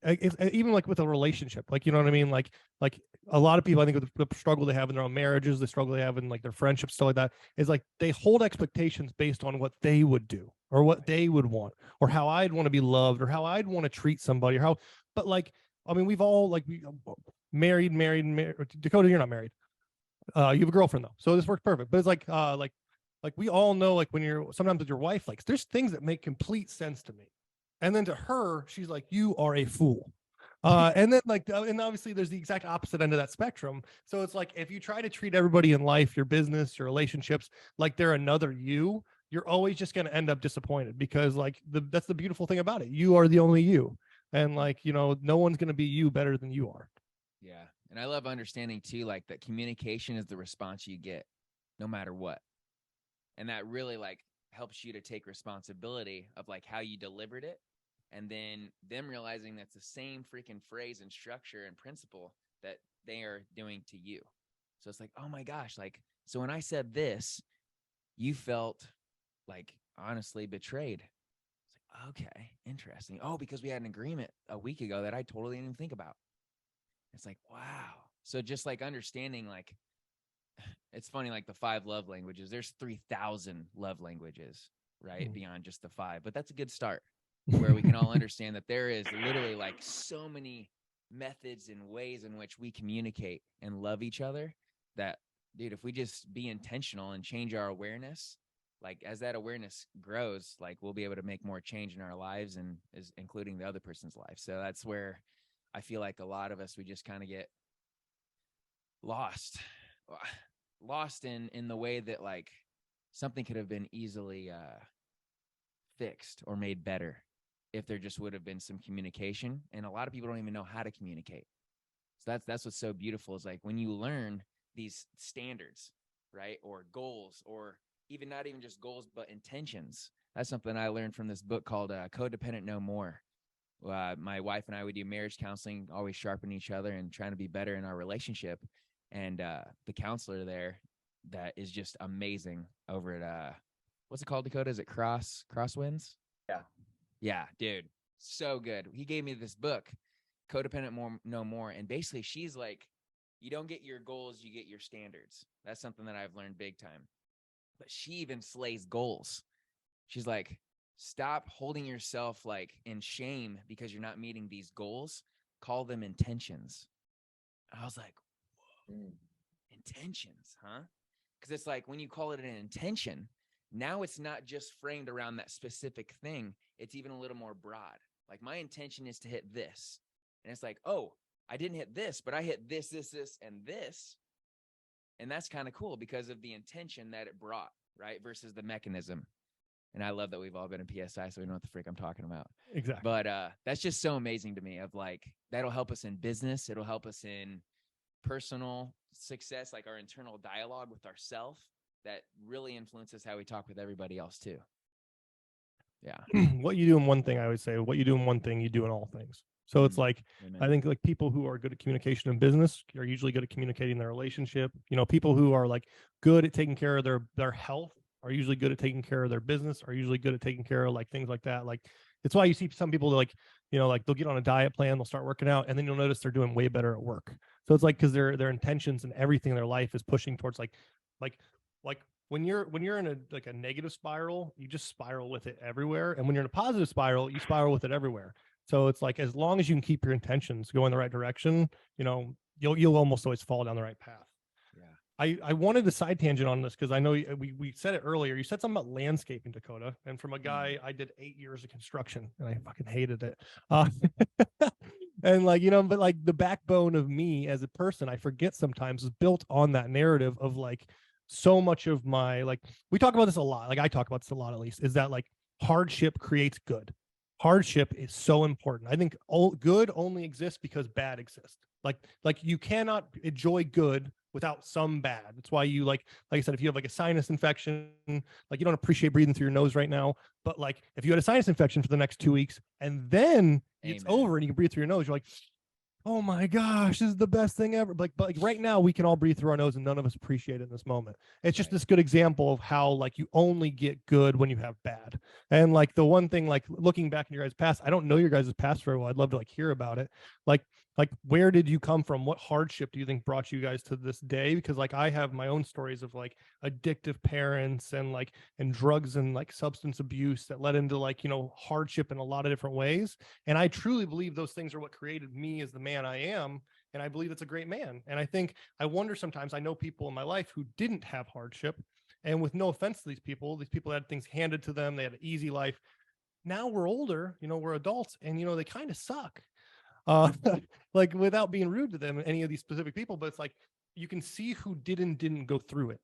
even like with a relationship, like, you know what I mean? Like a lot of people, I think the struggle they have in their own marriages, the struggle they have in like their friendships, stuff like that, is like they hold expectations based on what they would do or what they would want, or how I'd want to be loved, or how I'd want to treat somebody, or how, but like, I mean, we've all like married. Dakota, you're not married. You have a girlfriend though. So this works perfect. But it's like we all know, like when you're sometimes with your wife, like there's things that make complete sense to me. And then to her, she's like, you are a fool. And then like, and obviously there's the exact opposite end of that spectrum. So it's like, if you try to treat everybody in life, your business, your relationships, like they're another you, you're always just going to end up disappointed, because like that's the beautiful thing about it. You are the only you. And like, no one's going to be you better than you are. Yeah. And I love understanding too, like that communication is the response you get no matter what. And that really like helps you to take responsibility of like how you delivered it. And then them realizing that's the same freaking phrase and structure and principle that they are doing to you. So it's like, oh my gosh, like, so when I said this, you felt like honestly betrayed. It's like, okay, interesting. Oh, because we had an agreement a week ago that I totally didn't even think about. It's like, wow. So just like understanding, like, it's funny, like the 5 love languages, there's 3,000 love languages, right? Beyond just the 5, but that's a good start, where we can all understand that there is literally like so many methods and ways in which we communicate and love each other, that, dude, if we just be intentional and change our awareness, like as that awareness grows, like we'll be able to make more change in our lives, and is including the other person's life. So that's where I feel like a lot of us, we just kind of get lost in the way that like something could have been easily fixed or made better if there just would have been some communication. And a lot of people don't even know how to communicate. So that's what's so beautiful, is like when you learn these standards, right? Or goals, or even not even just goals, but intentions. That's something I learned from this book called Codependent No More. My wife and I would do marriage counseling, always sharpen each other and trying to be better in our relationship. And the counselor there that is just amazing over at what's it called, Dakota? Is it Crosswinds? Yeah. Yeah, dude. So good. He gave me this book, Codependent more, no more. And basically she's like, you don't get your goals, you get your standards. That's something that I've learned big time. But she even slays goals. She's like, stop holding yourself like in shame because you're not meeting these goals. Call them intentions. I was like, whoa, intentions, huh? Because it's like when you call it an intention, now it's not just framed around that specific thing. It's even a little more broad. Like my intention is to hit this. And it's like, oh, I didn't hit this, but I hit this, and this. And that's kind of cool because of the intention that it brought, right? Versus the mechanism. And I love that we've all been in PSI, so we know what the freak I'm talking about. Exactly. But that's just so amazing to me of like, that'll help us in business. It'll help us in personal success, like our internal dialogue with ourselves that really influences how we talk with everybody else too. Yeah. What you do in one thing, I would say, what you do in one thing, you do in all things. So it's like, Amen. I think like people who are good at communication in business are usually good at communicating their relationship. You know, people who are like good at taking care of their health are usually good at taking care of their business, are usually good at taking care of like things like that. Like, it's why you see some people like, you know, like they'll get on a diet plan, they'll start working out, and then you'll notice they're doing way better at work. So it's like, because their intentions and everything in their life is pushing towards like when you're in a negative spiral, you just spiral with it everywhere. And when you're in a positive spiral, you spiral with it everywhere. So it's like, as long as you can keep your intentions going the right direction, you know, you'll almost always fall down the right path. Yeah. I wanted to side tangent on this because I know we said it earlier. You said something about landscaping, Dakota, and from a guy, I did 8 years of construction and I fucking hated it. And like, you know, but like the backbone of me as a person, I forget sometimes, is built on that narrative of like so much of my, like, we talk about this a lot. Like I talk about this a lot, at least, is that like hardship creates good. Hardship is so important. I think all good only exists because bad exists. Like you cannot enjoy good without some bad. That's why you like I said, if you have like a sinus infection, like you don't appreciate breathing through your nose right now, but like if you had a sinus infection for the next 2 weeks and then it's over and you can breathe through your nose, you're like, oh my gosh, this is the best thing ever. But like right now we can all breathe through our nose and none of us appreciate it in this moment. It's just this good example of how like you only get good when you have bad. And like the one thing, like looking back in your guys' past, I don't know your guys' past very well. I'd love to like hear about it. Like where did you come from? What hardship do you think brought you guys to this day? Because like I have my own stories of like addictive parents and drugs and like substance abuse that led into like, you know, hardship in a lot of different ways. And I truly believe those things are what created me as the man I am. And I believe it's a great man. And I wonder sometimes, I know people in my life who didn't have hardship, and with no offense to these people had things handed to them. They had an easy life. Now we're older, you know, we're adults, and, you know, they kind of suck. Like without being rude to them, any of these specific people, but it's like, you can see who didn't go through it.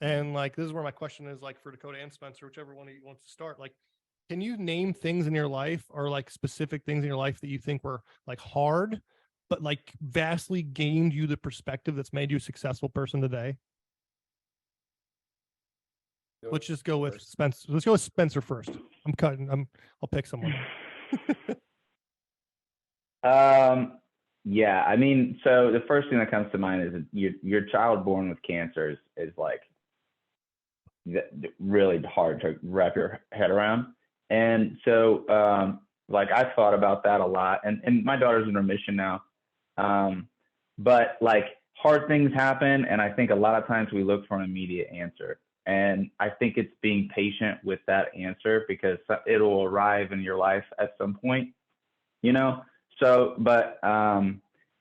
And like, this is where my question is, like, for Dakota and Spencer, whichever one of you wants to start, like, can you name things in your life or like specific things in your life that you think were like hard, but like vastly gained you the perspective that's made you a successful person today? Let's just go with Spencer. Let's go with Spencer first. I'll pick someone. Yeah, I mean, so the first thing that comes to mind is your child born with cancer is like really hard to wrap your head around. And so, like, I've thought about that a lot, and my daughter's in remission now. But like hard things happen. And I think a lot of times we look for an immediate answer. And I think it's being patient with that answer, because it'll arrive in your life at some point, you know? So, but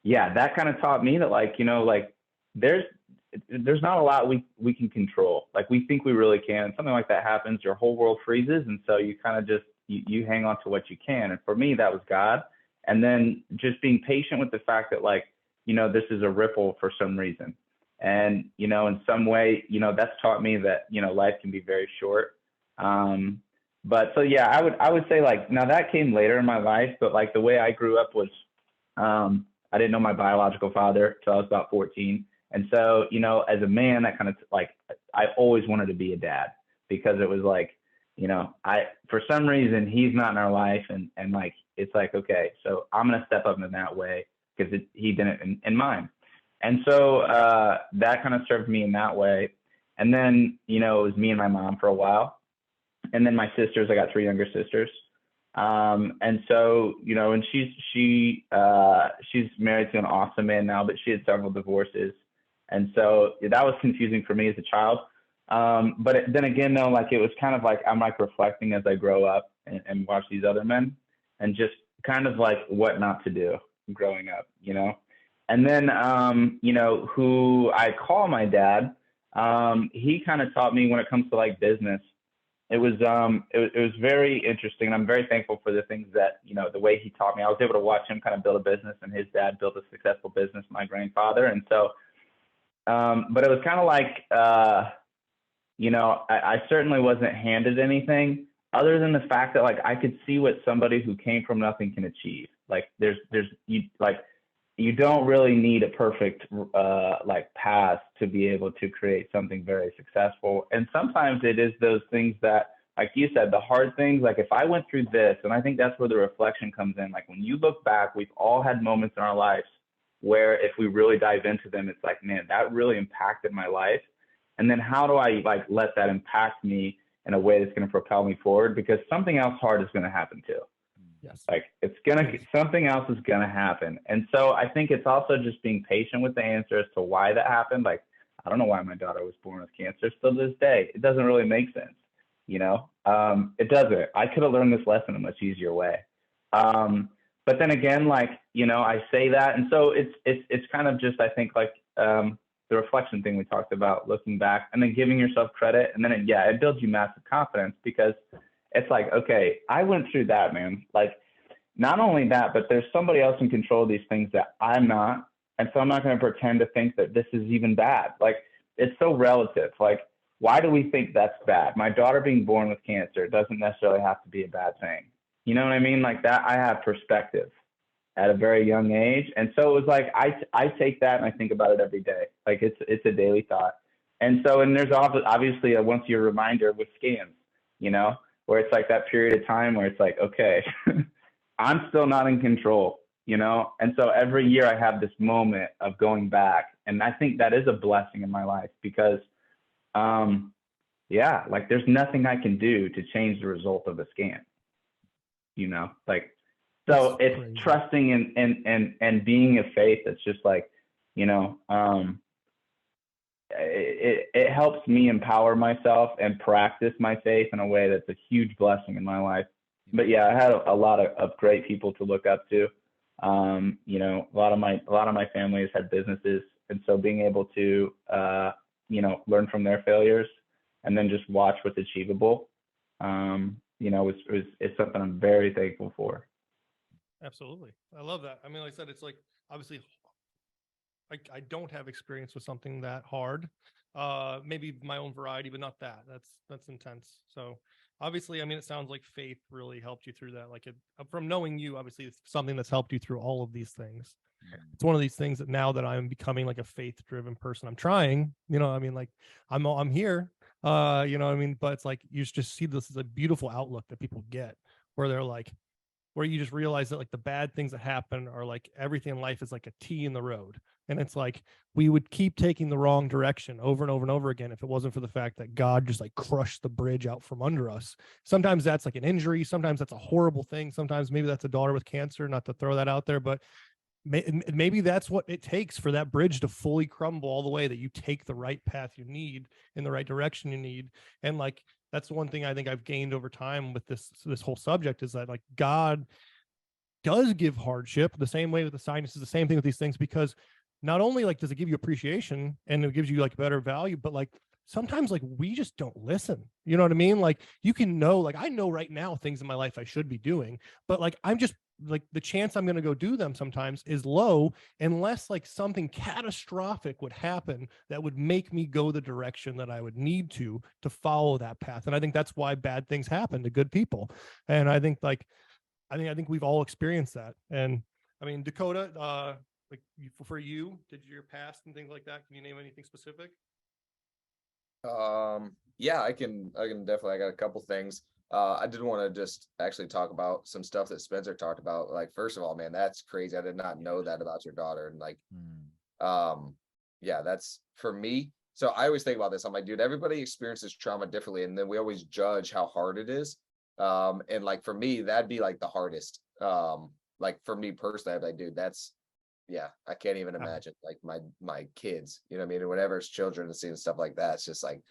yeah, that kind of taught me that, like, you know, like there's not a lot we can control. Like we think we really can. And something like that happens, your whole world freezes. And so you kind of just, you hang on to what you can. And for me, that was God. And then just being patient with the fact that, like, you know, this is a ripple for some reason. And, you know, in some way, you know, that's taught me that, you know, life can be very short. But so, yeah, I would say, like, now that came later in my life, but like the way I grew up was, I didn't know my biological father till I was about 14. And so, you know, as a man, that kind of like, I always wanted to be a dad, because it was like, you know, for some reason he's not in our life. And like, it's like, okay, so I'm going to step up in that way, because he didn't in mine. And so that kind of served me in that way. And then, you know, it was me and my mom for a while. And then my sisters, I got 3 younger sisters. And so, and she's married to an awesome man now, but she had several divorces. And so that was confusing for me as a child. But then again, though, like it was kind of like I'm like reflecting as I grow up and watch these other men and just kind of like what not to do growing up, And then, who I call my dad, he kind of taught me when it comes to like business. It was very interesting, and I'm very thankful for the things that, the way he taught me. I was able to watch him kind of build a business, and his dad built a successful business, my grandfather. And so, but it was kind of like, I certainly wasn't handed anything other than the fact that like I could see what somebody who came from nothing can achieve. Like you don't really need a perfect like path to be able to create something very successful. And sometimes it is those things that, like you said, the hard things, like if I went through this, and I think that's where the reflection comes in. Like when you look back, we've all had moments in our lives where if we really dive into them, it's like, man, that really impacted my life. And then how do I like let that impact me in a way that's going to propel me forward? Because something else hard is going to happen too. Yes. Like something else is going to happen. And so I think it's also just being patient with the answer as to why that happened. Like, I don't know why my daughter was born with cancer. Still to this day, it doesn't really make sense. It doesn't. I could have learned this lesson a much easier way. But then again, like, I say that. And so it's kind of just, I think like, the reflection thing we talked about, looking back and then giving yourself credit. And then it builds you massive confidence because it's like, okay, I went through that, man. Like not only that, but there's somebody else in control of these things that I'm not. And so I'm not going to pretend to think that this is even bad. Like it's so relative. Like, why do we think that's bad? My daughter being born with cancer doesn't necessarily have to be a bad thing. You know what I mean? Like that, I have perspective at a very young age. And so it was like, I take that and I think about it every day. Like it's a daily thought. And so, and there's obviously a once a year reminder with scans, where it's like that period of time where it's like, okay, I'm still not in control, And so every year I have this moment of going back. And I think that is a blessing in my life because, like there's nothing I can do to change the result of a scan, so it's crazy. Trusting and being of faith. It's just like, it helps me empower myself and practice my faith in a way that's a huge blessing in my life. But I had a lot of great people to look up to. A lot of my family has had businesses, and so being able to learn from their failures and then just watch what's achievable, is something I'm very thankful for. Absolutely. I love that. I mean, like I said, it's like, obviously I don't have experience with something that hard. Maybe my own variety, but not that. That's intense. So obviously, I mean, it sounds like faith really helped you through that. Like from knowing you, obviously it's something that's helped you through all of these things. It's one of these things that now that I'm becoming like a faith-driven person, I'm trying, I mean, like I'm here, but it's like, you just see this as a beautiful outlook that people get where they're like, where you just realize that like the bad things that happen are like everything in life is like a T in the road. And it's like, we would keep taking the wrong direction over and over and over again if it wasn't for the fact that God just like crushed the bridge out from under us. Sometimes that's like an injury. Sometimes that's a horrible thing. Sometimes maybe that's a daughter with cancer, not to throw that out there, but maybe that's what it takes for that bridge to fully crumble all the way, that you take the right path you need in the right direction you need. And like, that's the one thing I think I've gained over time with this whole subject is that like God does give hardship the same way with the sinuses, the same thing with these things, because not only like does it give you appreciation and it gives you like better value, but like sometimes like we just don't listen. You know what I mean? Like you can know, like I know right now things in my life I should be doing, but like I'm just like the chance I'm going to go do them sometimes is low unless like something catastrophic would happen that would make me go the direction that I would need to follow that path. And I think that's why bad things happen to good people. And I think like, I think we've all experienced that. And I mean, Dakota, like for you, did your past and things like that, can you name anything specific? Yeah, I can definitely, I got a couple things. I did want to just actually talk about some stuff that Spencer talked about. Like, first of all, man, that's crazy. I did not know that about your daughter. And like, that's for me. So I always think about this. I'm like, dude, everybody experiences trauma differently. And then we always judge how hard it is. And like for me, that'd be like the hardest. Like for me personally, I'd be like, dude, that's, yeah, I can't even imagine like my kids, you know what I mean? Or whatever, it's children and seeing stuff like that. It's just like,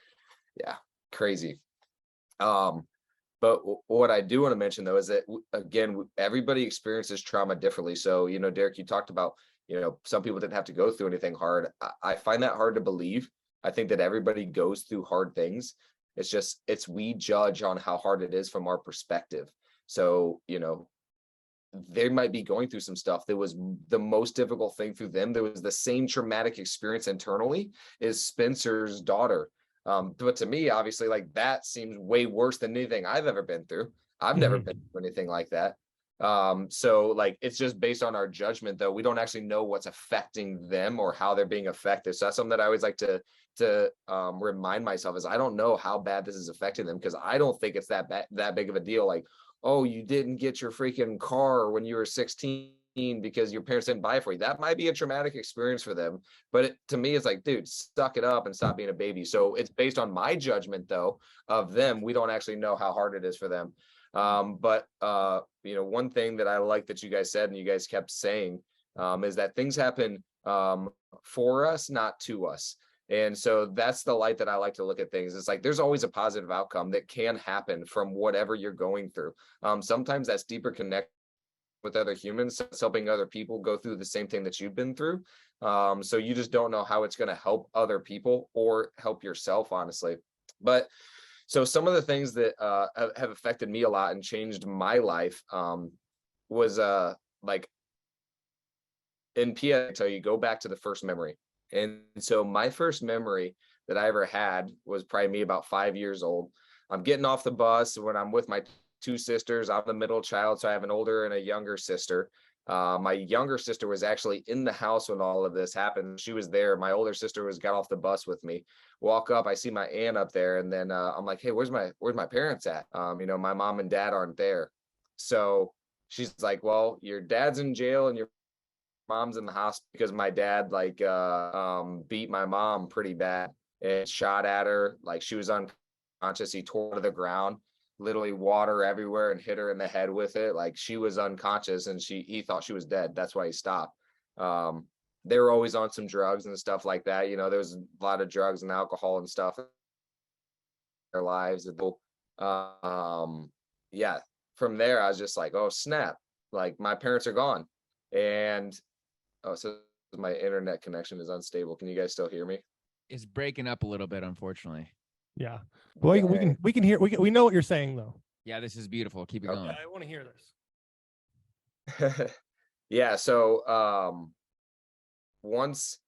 yeah, crazy. But what I do want to mention though is that again, everybody experiences trauma differently. So, you know, Derek, you talked about, you know, some people didn't have to go through anything hard. I find that hard to believe. I think that everybody goes through hard things. It's just, we judge on how hard it is from our perspective. So, you know, they might be going through some stuff that was the most difficult thing through them. There was the same traumatic experience internally as Spencer's daughter. But to me, obviously, like that seems way worse than anything I've ever been through. I've never been through anything like that. So like, it's just based on our judgment though. We don't actually know what's affecting them or how they're being affected. So that's something that I always like to remind myself is I don't know how bad this is affecting them, because I don't think it's that big of a deal. Like, oh, you didn't get your freaking car when you were 16 because your parents didn't buy it for you. That might be a traumatic experience for them. But to me, it's like, dude, suck it up and stop being a baby. So it's based on my judgment, though, of them. We don't actually know how hard it is for them. But you know, one thing that I like that you guys said and you guys kept saying is that things happen for us, not to us. And so that's the light that I like to look at things. It's like there's always a positive outcome that can happen from whatever you're going through. Sometimes that's deeper connect with other humans. It's helping other people go through the same thing that you've been through. So you just don't know how it's going to help other people or help yourself, honestly. But so some of the things that have affected me a lot and changed my life was like in PA, I tell you, go back to the first memory. And so my first memory that I ever had was probably me about 5 years old. I'm getting off the bus when I'm with my two sisters. I'm the middle child, so I have an older and a younger sister. My younger sister was actually in the house when all of this happened. She was there. My older sister got off the bus with me. Walk up, I see my aunt up there, and then I'm like, hey, where's my parents at? You know, my mom and dad aren't there. So she's like, well, your dad's in jail and your mom's in the hospital because my dad like beat my mom pretty bad and shot at her. Like she was unconscious. He tore her to the ground, literally water everywhere, and hit her in the head with it. Like she was unconscious and he thought she was dead. That's why he stopped. They were always on some drugs and stuff like that. You know, there was a lot of drugs and alcohol and stuff in their lives. Yeah, from there I was just like, oh snap, like my parents are gone. And oh, so my internet connection is unstable. Can you guys still hear me? It's breaking up a little bit, unfortunately. Yeah. Well, we can hear. We know what you're saying though. Yeah, this is beautiful. Keep it going. I want to hear this. Yeah. So once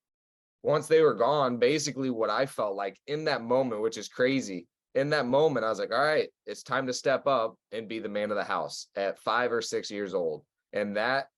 they were gone, basically what I felt like in that moment, which is crazy, in that moment, I was like, all right, it's time to step up and be the man of the house at 5 or 6 years old. And that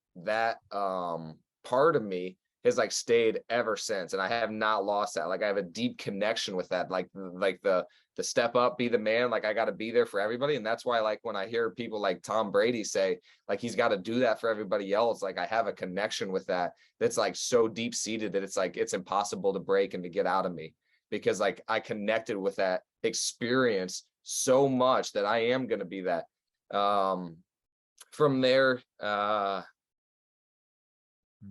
part of me has like stayed ever since, and I have not lost that. Like I have a deep connection with that, like the step up, be the man. Like I got to be there for everybody. And that's why, like, when I hear people like Tom Brady say like he's got to do that for everybody else, like I have a connection with that that's like so deep seated that it's like it's impossible to break and to get out of me, because like I connected with that experience so much that I am going to be that. From there,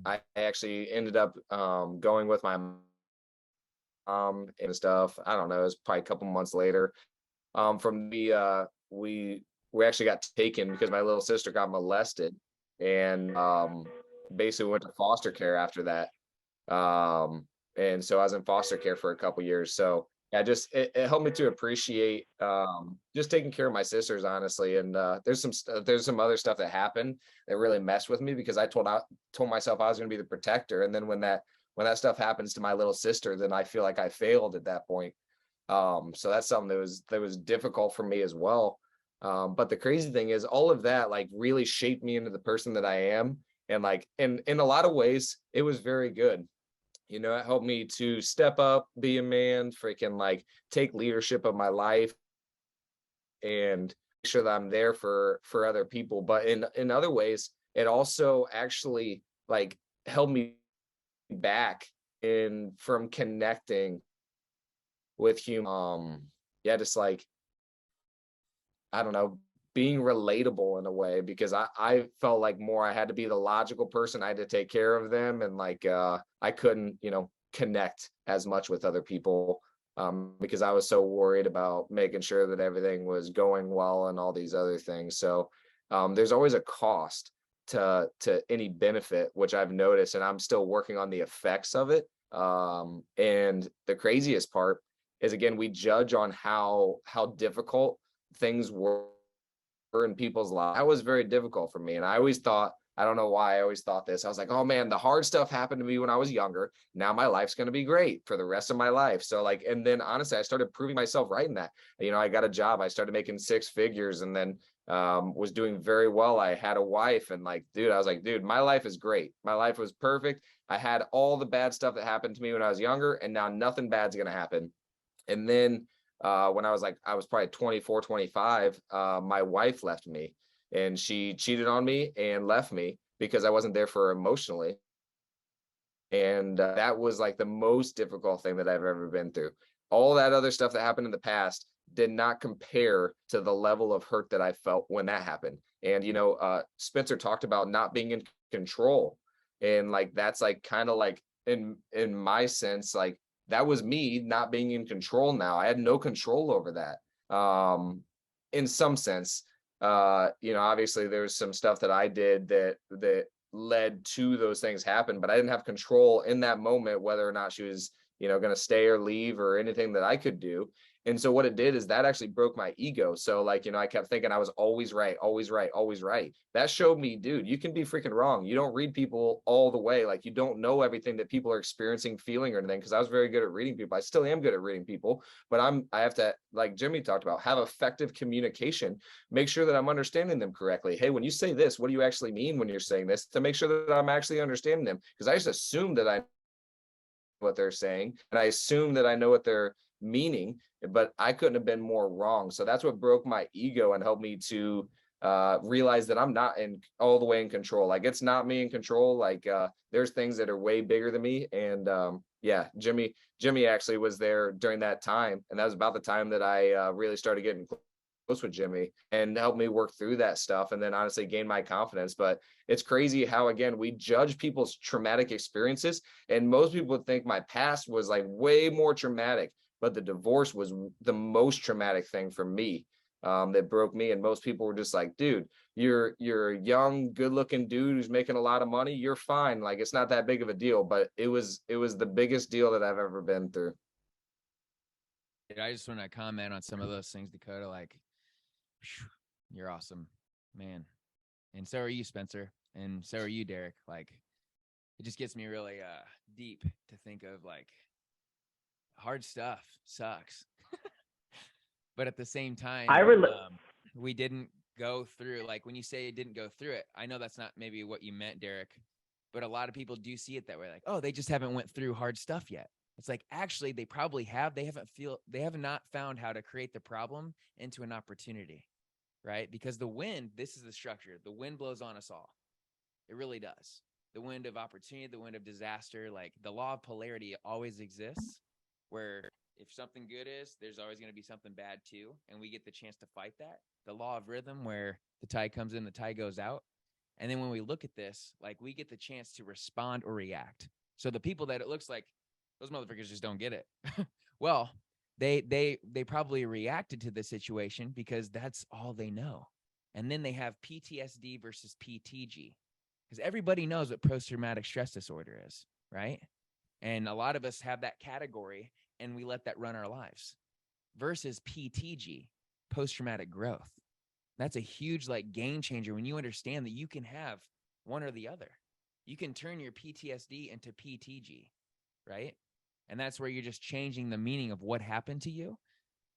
I actually ended up going with my mom and stuff. I don't know, it was probably a couple months later. From the we actually got taken because my little sister got molested, and basically went to foster care after that. And so I was in foster care for a couple years. So yeah, just it helped me to appreciate just taking care of my sisters, honestly. And there's some other stuff that happened that really messed with me, because I told myself I was going to be the protector, and then when that stuff happens to my little sister, then I feel like I failed at that point. So that's something that was difficult for me as well. But the crazy thing is, all of that like really shaped me into the person that I am, and like in a lot of ways, it was very good. You know, it helped me to step up, be a man, freaking like take leadership of my life, and make sure that I'm there for other people. But in other ways, it also actually like held me back from connecting with human. Yeah, just like, I don't know, being relatable in a way, because I felt like more I had to be the logical person. I had to take care of them, and like I couldn't, connect as much with other people because I was so worried about making sure that everything was going well and all these other things. So there's always a cost to any benefit, which I've noticed, and I'm still working on the effects of it. And the craziest part is, again, we judge on how difficult things were in people's lives. That was very difficult for me. And I always thought, I don't know why I always thought this. I was like, oh man, the hard stuff happened to me when I was younger. Now my life's going to be great for the rest of my life. So like, and then honestly, I started proving myself right in that. I got a job. I started making 6 figures, and then was doing very well. I had a wife, and like, dude, I was like, dude, my life is great. My life was perfect. I had all the bad stuff that happened to me when I was younger, and now nothing bad's going to happen. And then when I was probably 24, 25, my wife left me, and she cheated on me and left me because I wasn't there for her emotionally. And that was like the most difficult thing that I've ever been through. All that other stuff that happened in the past did not compare to the level of hurt that I felt when that happened. And, Spencer talked about not being in control. And like, that's like kind of like in my sense, like that was me not being in control. Now I had no control over that. In some sense, obviously there's some stuff that I did that led to those things happen, but I didn't have control in that moment, whether or not she was, going to stay or leave or anything that I could do. And so what it did is that actually broke my ego. So like, I kept thinking I was always right, always right, always right. That showed me, dude, you can be freaking wrong. You don't read people all the way. Like you don't know everything that people are experiencing, feeling, or anything. Cause I was very good at reading people. I still am good at reading people, but I have to, like Jimmy talked about, have effective communication, make sure that I'm understanding them correctly. Hey, when you say this, what do you actually mean when you're saying this, to make sure that I'm actually understanding them? Cause I just assume that I know what they're saying, and I assume that I know what they're meaning, but I couldn't have been more wrong. So that's what broke my ego and helped me to realize that I'm not all the way in control. Like it's not me in control. Like there's things that are way bigger than me. And Jimmy actually was there during that time, and that was about the time that I really started getting close with Jimmy and helped me work through that stuff, and then honestly gain my confidence. But it's crazy how, again, we judge people's traumatic experiences, and most people would think my past was like way more traumatic, but the divorce was the most traumatic thing for me, that broke me. And most people were just like, dude, you're a young, good looking dude who's making a lot of money. You're fine. Like, it's not that big of a deal, but it was the biggest deal that I've ever been through. I just want to comment on some of those things, Dakota. Like, you're awesome, man. And so are you, Spencer. And so are you, Derrek. Like, it just gets me really deep to think of, like, hard stuff sucks. But at the same time, we didn't go through, like when you say it didn't go through it, I know that's not maybe what you meant, Derrek, but a lot of people do see it that way. Like, oh, they just haven't went through hard stuff yet. It's like, actually, they probably have. They have not found how to create the problem into an opportunity, right? Because the wind, this is the structure. The wind blows on us all. It really does. The wind of opportunity, the wind of disaster, like the law of polarity always exists, where if something good is, there's always going to be something bad too. And we get the chance to fight that. The law of rhythm, where the tide comes in, the tide goes out. And then when we look at this, like, we get the chance to respond or react. So the people that it looks like those motherfuckers just don't get it. Well, they probably reacted to the situation because that's all they know. And then they have PTSD versus PTG, because everybody knows what post-traumatic stress disorder is, right? And a lot of us have that category and we let that run our lives, versus PTG, post-traumatic growth. That's a huge, like, game changer when you understand that you can have one or the other. You can turn your PTSD into PTG, right? And that's where you're just changing the meaning of what happened to you,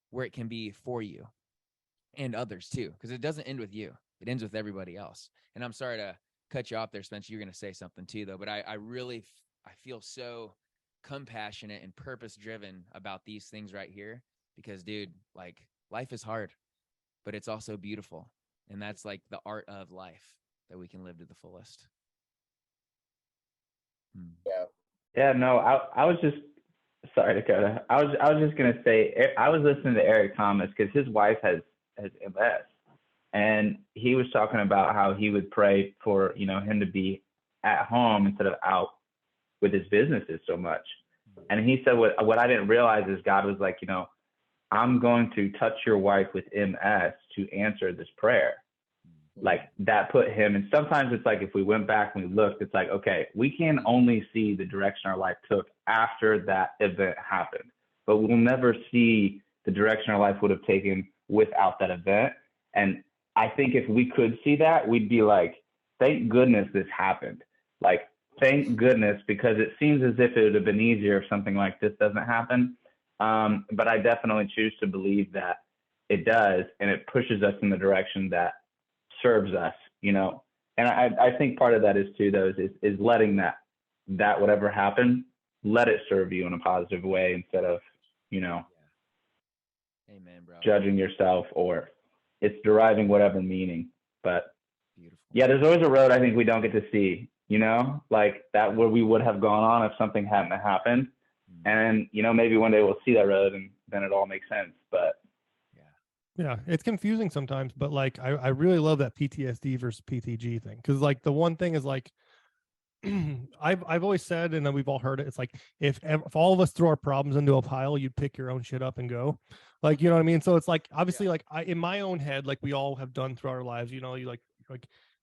where it can be for you and others too, because it doesn't end with you. It ends with everybody else. And I'm sorry to cut you off there, Spencer. You're going to say something too, though. But I really feel so compassionate and purpose-driven about these things right here, because, dude, like, life is hard, but it's also beautiful. And that's like the art of life that we can live to the fullest. Yeah, no, I was just, sorry, Dakota. I was just going to say, I was listening to Eric Thomas because his wife has MS. And he was talking about how he would pray for, him to be at home instead of out with his businesses so much. And he said, what I didn't realize is God was like, I'm going to touch your wife with MS to answer this prayer. Like that put him, and sometimes it's like, if we went back and we looked, it's like, okay, we can only see the direction our life took after that event happened, but we'll never see the direction our life would have taken without that event. And I think if we could see that, we'd be like, thank goodness this happened. Like, thank goodness, because it seems as if it would have been easier if something like this doesn't happen. But I definitely choose to believe that it does, and it pushes us in the direction that serves us, And I think part of that is too, though, is letting that whatever happened, let it serve you in a positive way instead of, Amen, bro. judging yourself, or it's deriving whatever meaning. But Beautiful. Yeah, there's always a road I think we don't get to see, like that where we would have gone on if something hadn't happened. And, maybe one day we'll see that road and then it all makes sense. But yeah, it's confusing sometimes, but like, I really love that PTSD versus PTG thing. Cause like the one thing is like, I've always said, and then we've all heard it. It's like, if all of us throw our problems into a pile, you'd pick your own shit up and go, like, you know what I mean? So it's like, obviously, like in my own head, like we all have done throughout our lives, you like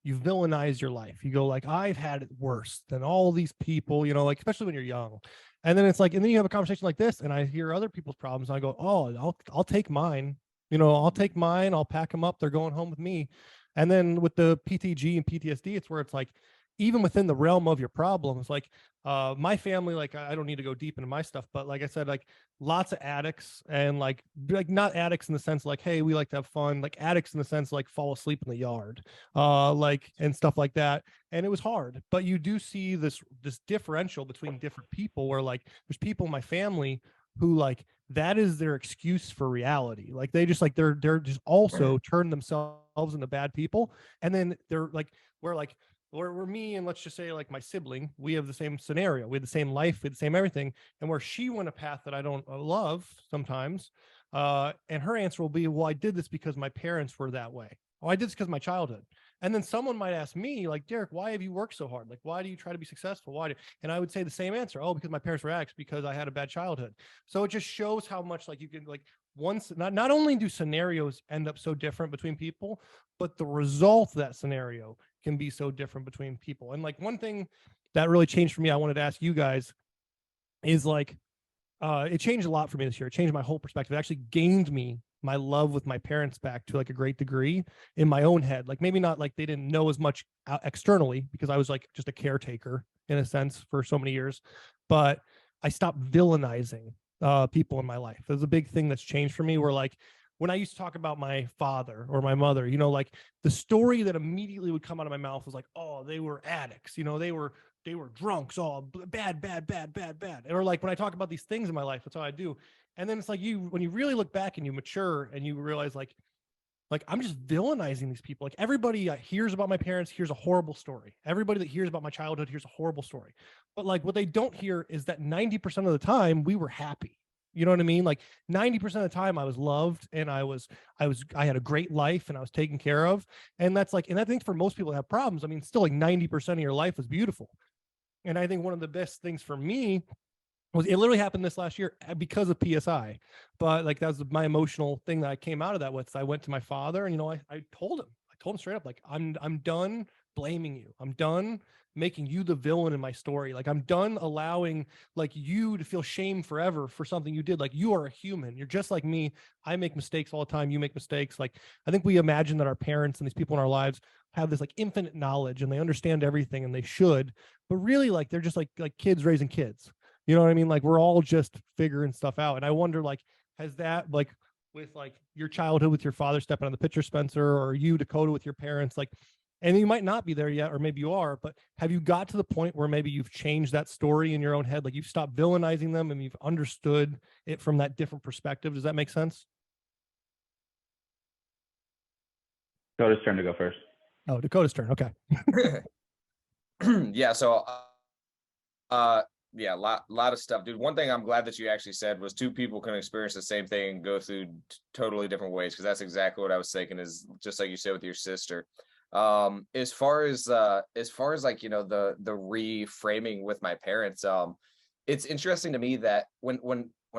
you villainize your life. You go like, I've had it worse than all these people, like, especially when you're young. And then it's like, and then you have a conversation like this, and I hear other people's problems, and I go, oh, I'll take mine. I'll take mine. I'll pack them up. They're going home with me. And then with the PTG and PTSD, it's where it's like, even within the realm of your problems, like my family, like I don't need to go deep into my stuff, but like I said, like lots of addicts, and like not addicts in the sense like, hey, we like to have fun, like addicts in the sense like fall asleep in the yard, like, and stuff like that. And it was hard, but you do see this differential between different people, where like there's people in my family who like that is their excuse for reality. Like they just like they're just also turn themselves into bad people. And then they're like, we're me, and let's just say like my sibling, we have the same scenario, we have the same life, we have the same everything, and where she went a path that I don't love sometimes, and her answer will be, well, I did this because my parents were that way. Oh, I did this because of my childhood. And then someone might ask me like, Derrek, why have you worked so hard? Like, why do you try to be successful? And I would say the same answer. Oh, because my parents were addicts, because I had a bad childhood. So it just shows how much like you can like once, not only do scenarios end up so different between people, but the result of that scenario can be so different between people. And like one thing that really changed for me, I wanted to ask you guys, is like, it changed a lot for me this year. It changed my whole perspective. It actually gained me my love with my parents back to like a great degree in my own head. Like maybe not like they didn't know as much externally, because I was like just a caretaker in a sense for so many years, but I stopped villainizing people in my life. There's a big thing that's changed for me, where like when I used to talk about my father or my mother, like the story that immediately would come out of my mouth was like, oh, they were addicts, they were drunks, all bad. Or like when I talk about these things in my life, that's how I do. And then it's like when you really look back and you mature and you realize like I'm just villainizing these people. Like everybody hears about my parents, here's a horrible story. Everybody that hears about my childhood, here's a horrible story. But like what they don't hear is that 90% of the time we were happy. You know what I mean? Like 90% of the time I was loved, and I had a great life, and I was taken care of. And that's like, and I think for most people that have problems, I mean, still like 90% of your life was beautiful. And I think one of the best things for me was, it literally happened this last year because of PSI, but like that was my emotional thing that I came out of that with. So I went to my father, and I told him straight up, like I'm done blaming you. I'm done making you the villain in my story. Like I'm done allowing like you to feel shame forever for something you did. Like you are a human. You're just like me. I make mistakes all the time. You make mistakes. Like I think we imagine that our parents and these people in our lives have this like infinite knowledge, and they understand everything, and they should, but really like they're just like kids raising kids. You know what I mean? Like we're all just figuring stuff out. And I wonder, like, has that like with like your childhood with your father stepping on the pitcher, Spencer, or you, Dakota, with your parents, like, and you might not be there yet, or maybe you are, but have you got to the point where maybe you've changed that story in your own head? Like you've stopped villainizing them and you've understood it from that different perspective. Does that make sense? Dakota's turn to go first. Oh, Dakota's turn. Okay. Yeah. So, Yeah, lot of stuff, dude. One thing I'm glad that you actually said was two people can experience the same thing and go through totally different ways, because that's exactly what I was thinking, is just like you said with your sister. As far as like, the reframing with my parents, it's interesting to me that when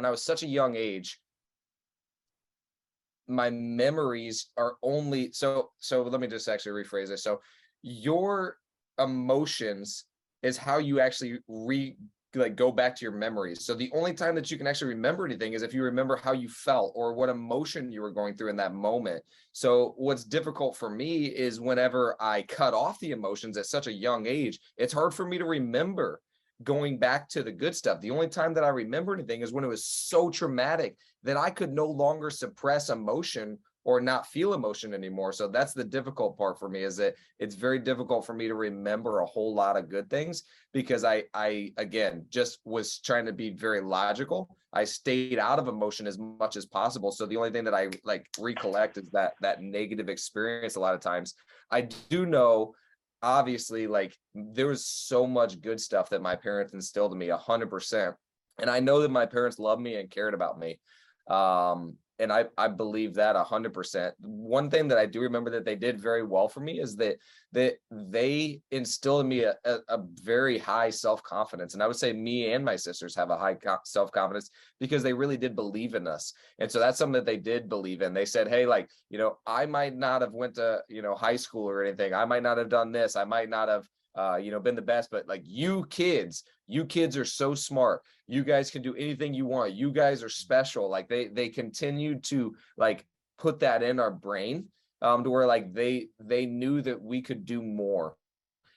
I was such a young age, my memories are only so let me just actually rephrase this. So your emotions is how you actually go back to your memories. So the only time that you can actually remember anything is if you remember how you felt or what emotion you were going through in that moment. So what's difficult for me is whenever I cut off the emotions at such a young age, it's hard for me to remember going back to the good stuff. The only time that I remember anything is when it was so traumatic that I could no longer suppress emotion or not feel emotion anymore. So that's the difficult part for me, is that it's very difficult for me to remember a whole lot of good things, because I again just was trying to be very logical. I stayed out of emotion as much as possible. So the only thing that I like recollect is that negative experience a lot of times. I do know, obviously, like, there was so much good stuff that my parents instilled in me 100%. And I know that my parents loved me and cared about me. And I believe that 100%. One thing that I do remember that they did very well for me is that they instilled in me a very high self-confidence. And I would say me and my sisters have a high self-confidence because they really did believe in us. And so that's something that they did believe in. They said, hey, like, I might not have went to, high school or anything. I might not have done this. I might not have, been the best, but like, you kids are so smart. You guys can do anything you want. You guys are special. Like they continued to like put that in our brain, to where like they knew that we could do more.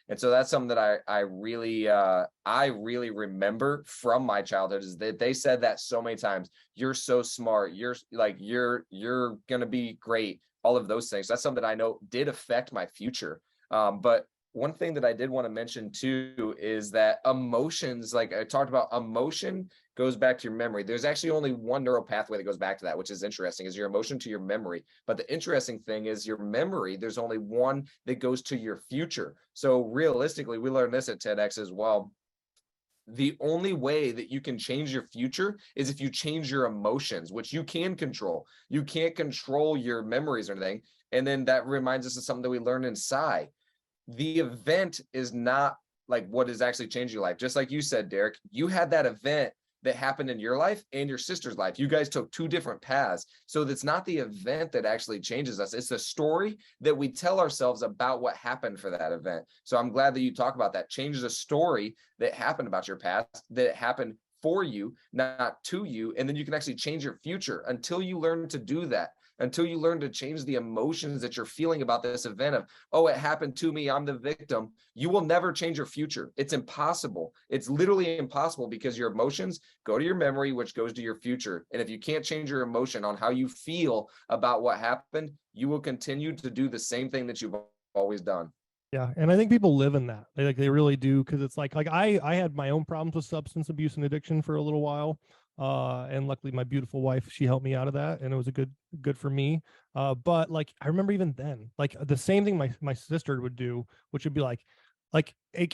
And so that's something that I really remember from my childhood, is that they said that so many times. You're so smart. You're going to be great. All of those things. That's something that I know did affect my future. But one thing that I did want to mention too is that emotions, like I talked about, emotion goes back to your memory. There's actually only one neural pathway that goes back to that, which is interesting, is your emotion to your memory. But the interesting thing is your memory, there's only one that goes to your future. So realistically, we learned this at TEDx as well. The only way that you can change your future is if you change your emotions, which you can control. You can't control your memories or anything. And then that reminds us of something that we learned in Psi. The event is not like what is actually changing your life. Just like you said, Derek, you had that event that happened in your life and your sister's life. You guys took two different paths. So that's not the event that actually changes us. It's the story that we tell ourselves about what happened for that event. So I'm glad that you talk about that. Change the story that happened about your past, that happened for you, not to you. And then you can actually change your future. Until you learn to do that, until you learn to change the emotions that you're feeling about this event of, oh, it happened to me, I'm the victim, you will never change your future. It's impossible. It's literally impossible, because your emotions go to your memory, which goes to your future. And if you can't change your emotion on how you feel about what happened, you will continue to do the same thing that you've always done. Yeah, and I think people live in that. They really do, because it's like I had my own problems with substance abuse and addiction for a little while. And luckily my beautiful wife, she helped me out of that, and it was a good for me. But like I remember even then, like the same thing my sister would do, which would be like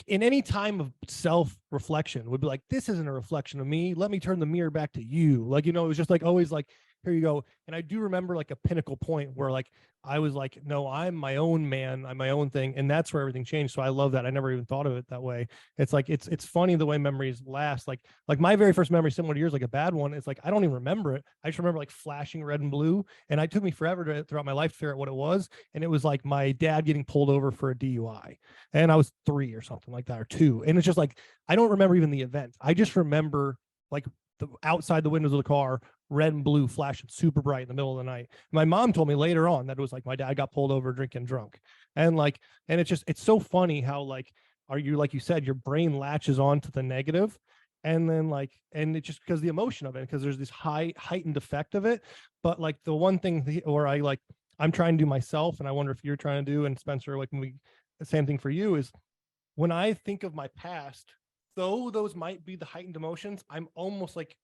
in any time of self-reflection would be like, this isn't a reflection of me. Let me turn the mirror back to you. Like, it was just like always like, here you go. And I do remember like a pinnacle point where like I was like, no, I'm my own man, I'm my own thing. And that's where everything changed. So I love that. I never even thought of it that way. It's like it's funny the way memories last. Like my very first memory, similar to yours, like a bad one, it's like I don't even remember it. I just remember like flashing red and blue. And it took me forever throughout my life to figure out what it was. And it was like my dad getting pulled over for a DUI. And I was 3 or something like that, or 2. And it's just like I don't remember even the event. I just remember like the outside the windows of the car, red and blue flashing super bright in the middle of the night. My mom told me later on that it was like my dad got pulled over drinking drunk. And it's so funny how like you said, your brain latches on to the negative, and then and it's just because the emotion of it, because there's this heightened effect of it. But like the one thing where I'm trying to do myself, and I wonder if you're trying to do, and Spencer, like the same thing for you, is when I think of my past, though those might be the heightened emotions, I'm almost like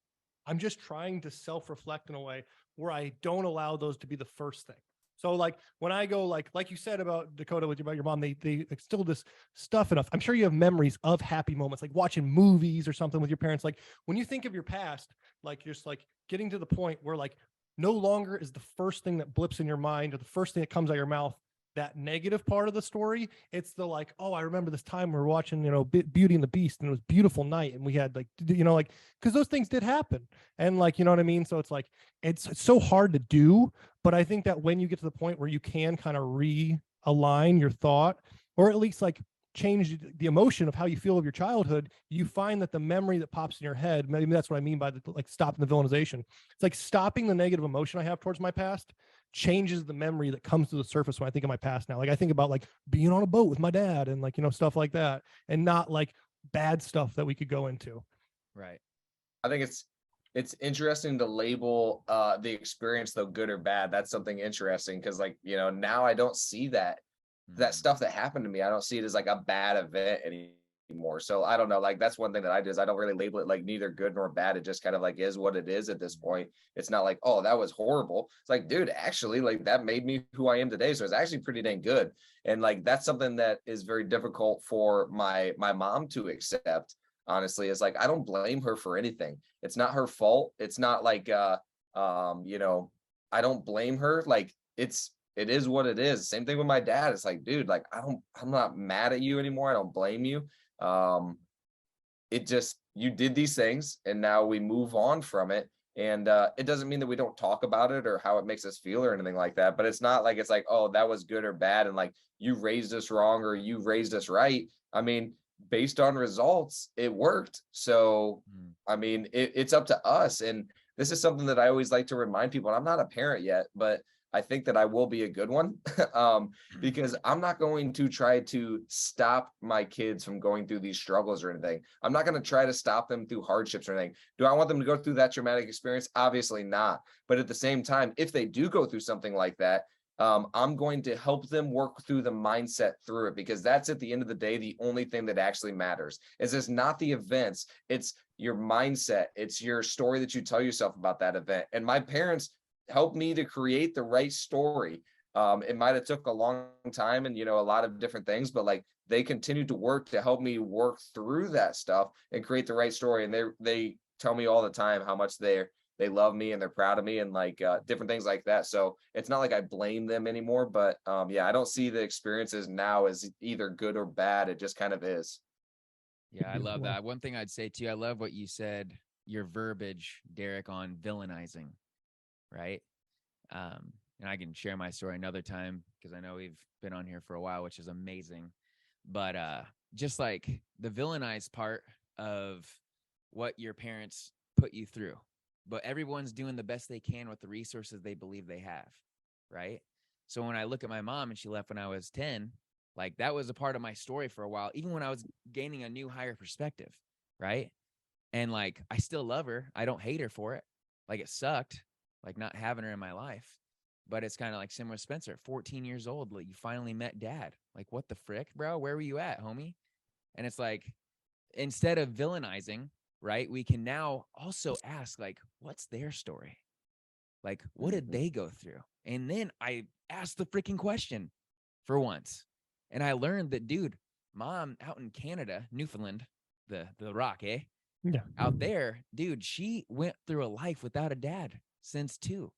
I'm just trying to self-reflect in a way where I don't allow those to be the first thing. So like when I go like you said about Dakota about your mom, they instill this stuff enough. I'm sure you have memories of happy moments, like watching movies or something with your parents. Like when you think of your past, like you're just like getting to the point where like no longer is the first thing that blips in your mind or the first thing that comes out of your mouth that negative part of the story. It's the like, oh, I remember this time we were watching, Beauty and the Beast, and it was a beautiful night, and we had like, like, because those things did happen, and like, you know what I mean. So it's like it's so hard to do, but I think that when you get to the point where you can kind of realign your thought, or at least like change the emotion of how you feel of your childhood, you find that the memory that pops in your head, maybe that's what I mean by the like stopping the villainization. It's like stopping the negative emotion I have towards my past changes the memory that comes to the surface when I think of my past now. Like I think about like being on a boat with my dad and like, stuff like that, and not like bad stuff that we could go into. Right. I think it's interesting to label the experience though good or bad. That's something interesting because like, now I don't see that stuff that happened to me. I don't see it as like a bad event anymore. So I don't know, like that's one thing that I do is I don't really label it like neither good nor bad. It just kind of like is what it is at this point. It's not like, oh, that was horrible. It's like, dude, actually like that made me who I am today. So it's actually pretty dang good. And like that's something that is very difficult for my mom to accept. Honestly, is like I don't blame her for anything. It's not her fault. It's not like I don't blame her. Like it is what it is. Same thing with my dad. It's like, dude, like I'm not mad at you anymore. I don't blame you. You did these things and now we move on from it. And it doesn't mean that we don't talk about it or how it makes us feel or anything like that. But it's not like it's like, oh, that was good or bad. And like you raised us wrong or you raised us right. I mean, based on results, it worked. So, I mean, it's up to us. And this is something that I always like to remind people. And I'm not a parent yet, but I think that I will be a good one because I'm not going to try to stop my kids from going through these struggles or anything. I'm not going to try to stop them through hardships or anything. Do I want them to go through that traumatic experience? Obviously not. But at the same time, if they do go through something like that, I'm going to help them work through the mindset through it, because that's at the end of the day, the only thing that actually matters is it's not the events. It's your mindset. It's your story that you tell yourself about that event. And my parents helped me to create the right story. It might have took a long time and, a lot of different things, but like they continued to work to help me work through that stuff and create the right story. And they tell me all the time how much they love me and they're proud of me and like different things like that. So it's not like I blame them anymore, but I don't see the experiences now as either good or bad. It just kind of is. Yeah, I love that. One thing I'd say too, I love what you said, your verbiage, Derek, on villainizing, right? And I can share my story another time because I know we've been on here for a while, which is amazing. But just like the villainized part of what your parents put you through, but everyone's doing the best they can with the resources they believe they have, right? So when I look at my mom and she left when I was 10, like that was a part of my story for a while, even when I was gaining a new higher perspective, right? And like, I still love her. I don't hate her for it. Like it sucked, like not having her in my life. But it's kind of like similar to Spencer, 14 years old, like you finally met dad. Like, what the frick, bro? Where were you at, homie? And it's like, instead of villainizing, right, we can now also ask, like, what's their story? Like, what did they go through? And then I asked the freaking question for once. And I learned that, dude, mom out in Canada, Newfoundland, the rock, eh? Yeah. Out there, dude, she went through a life without a dad since 2.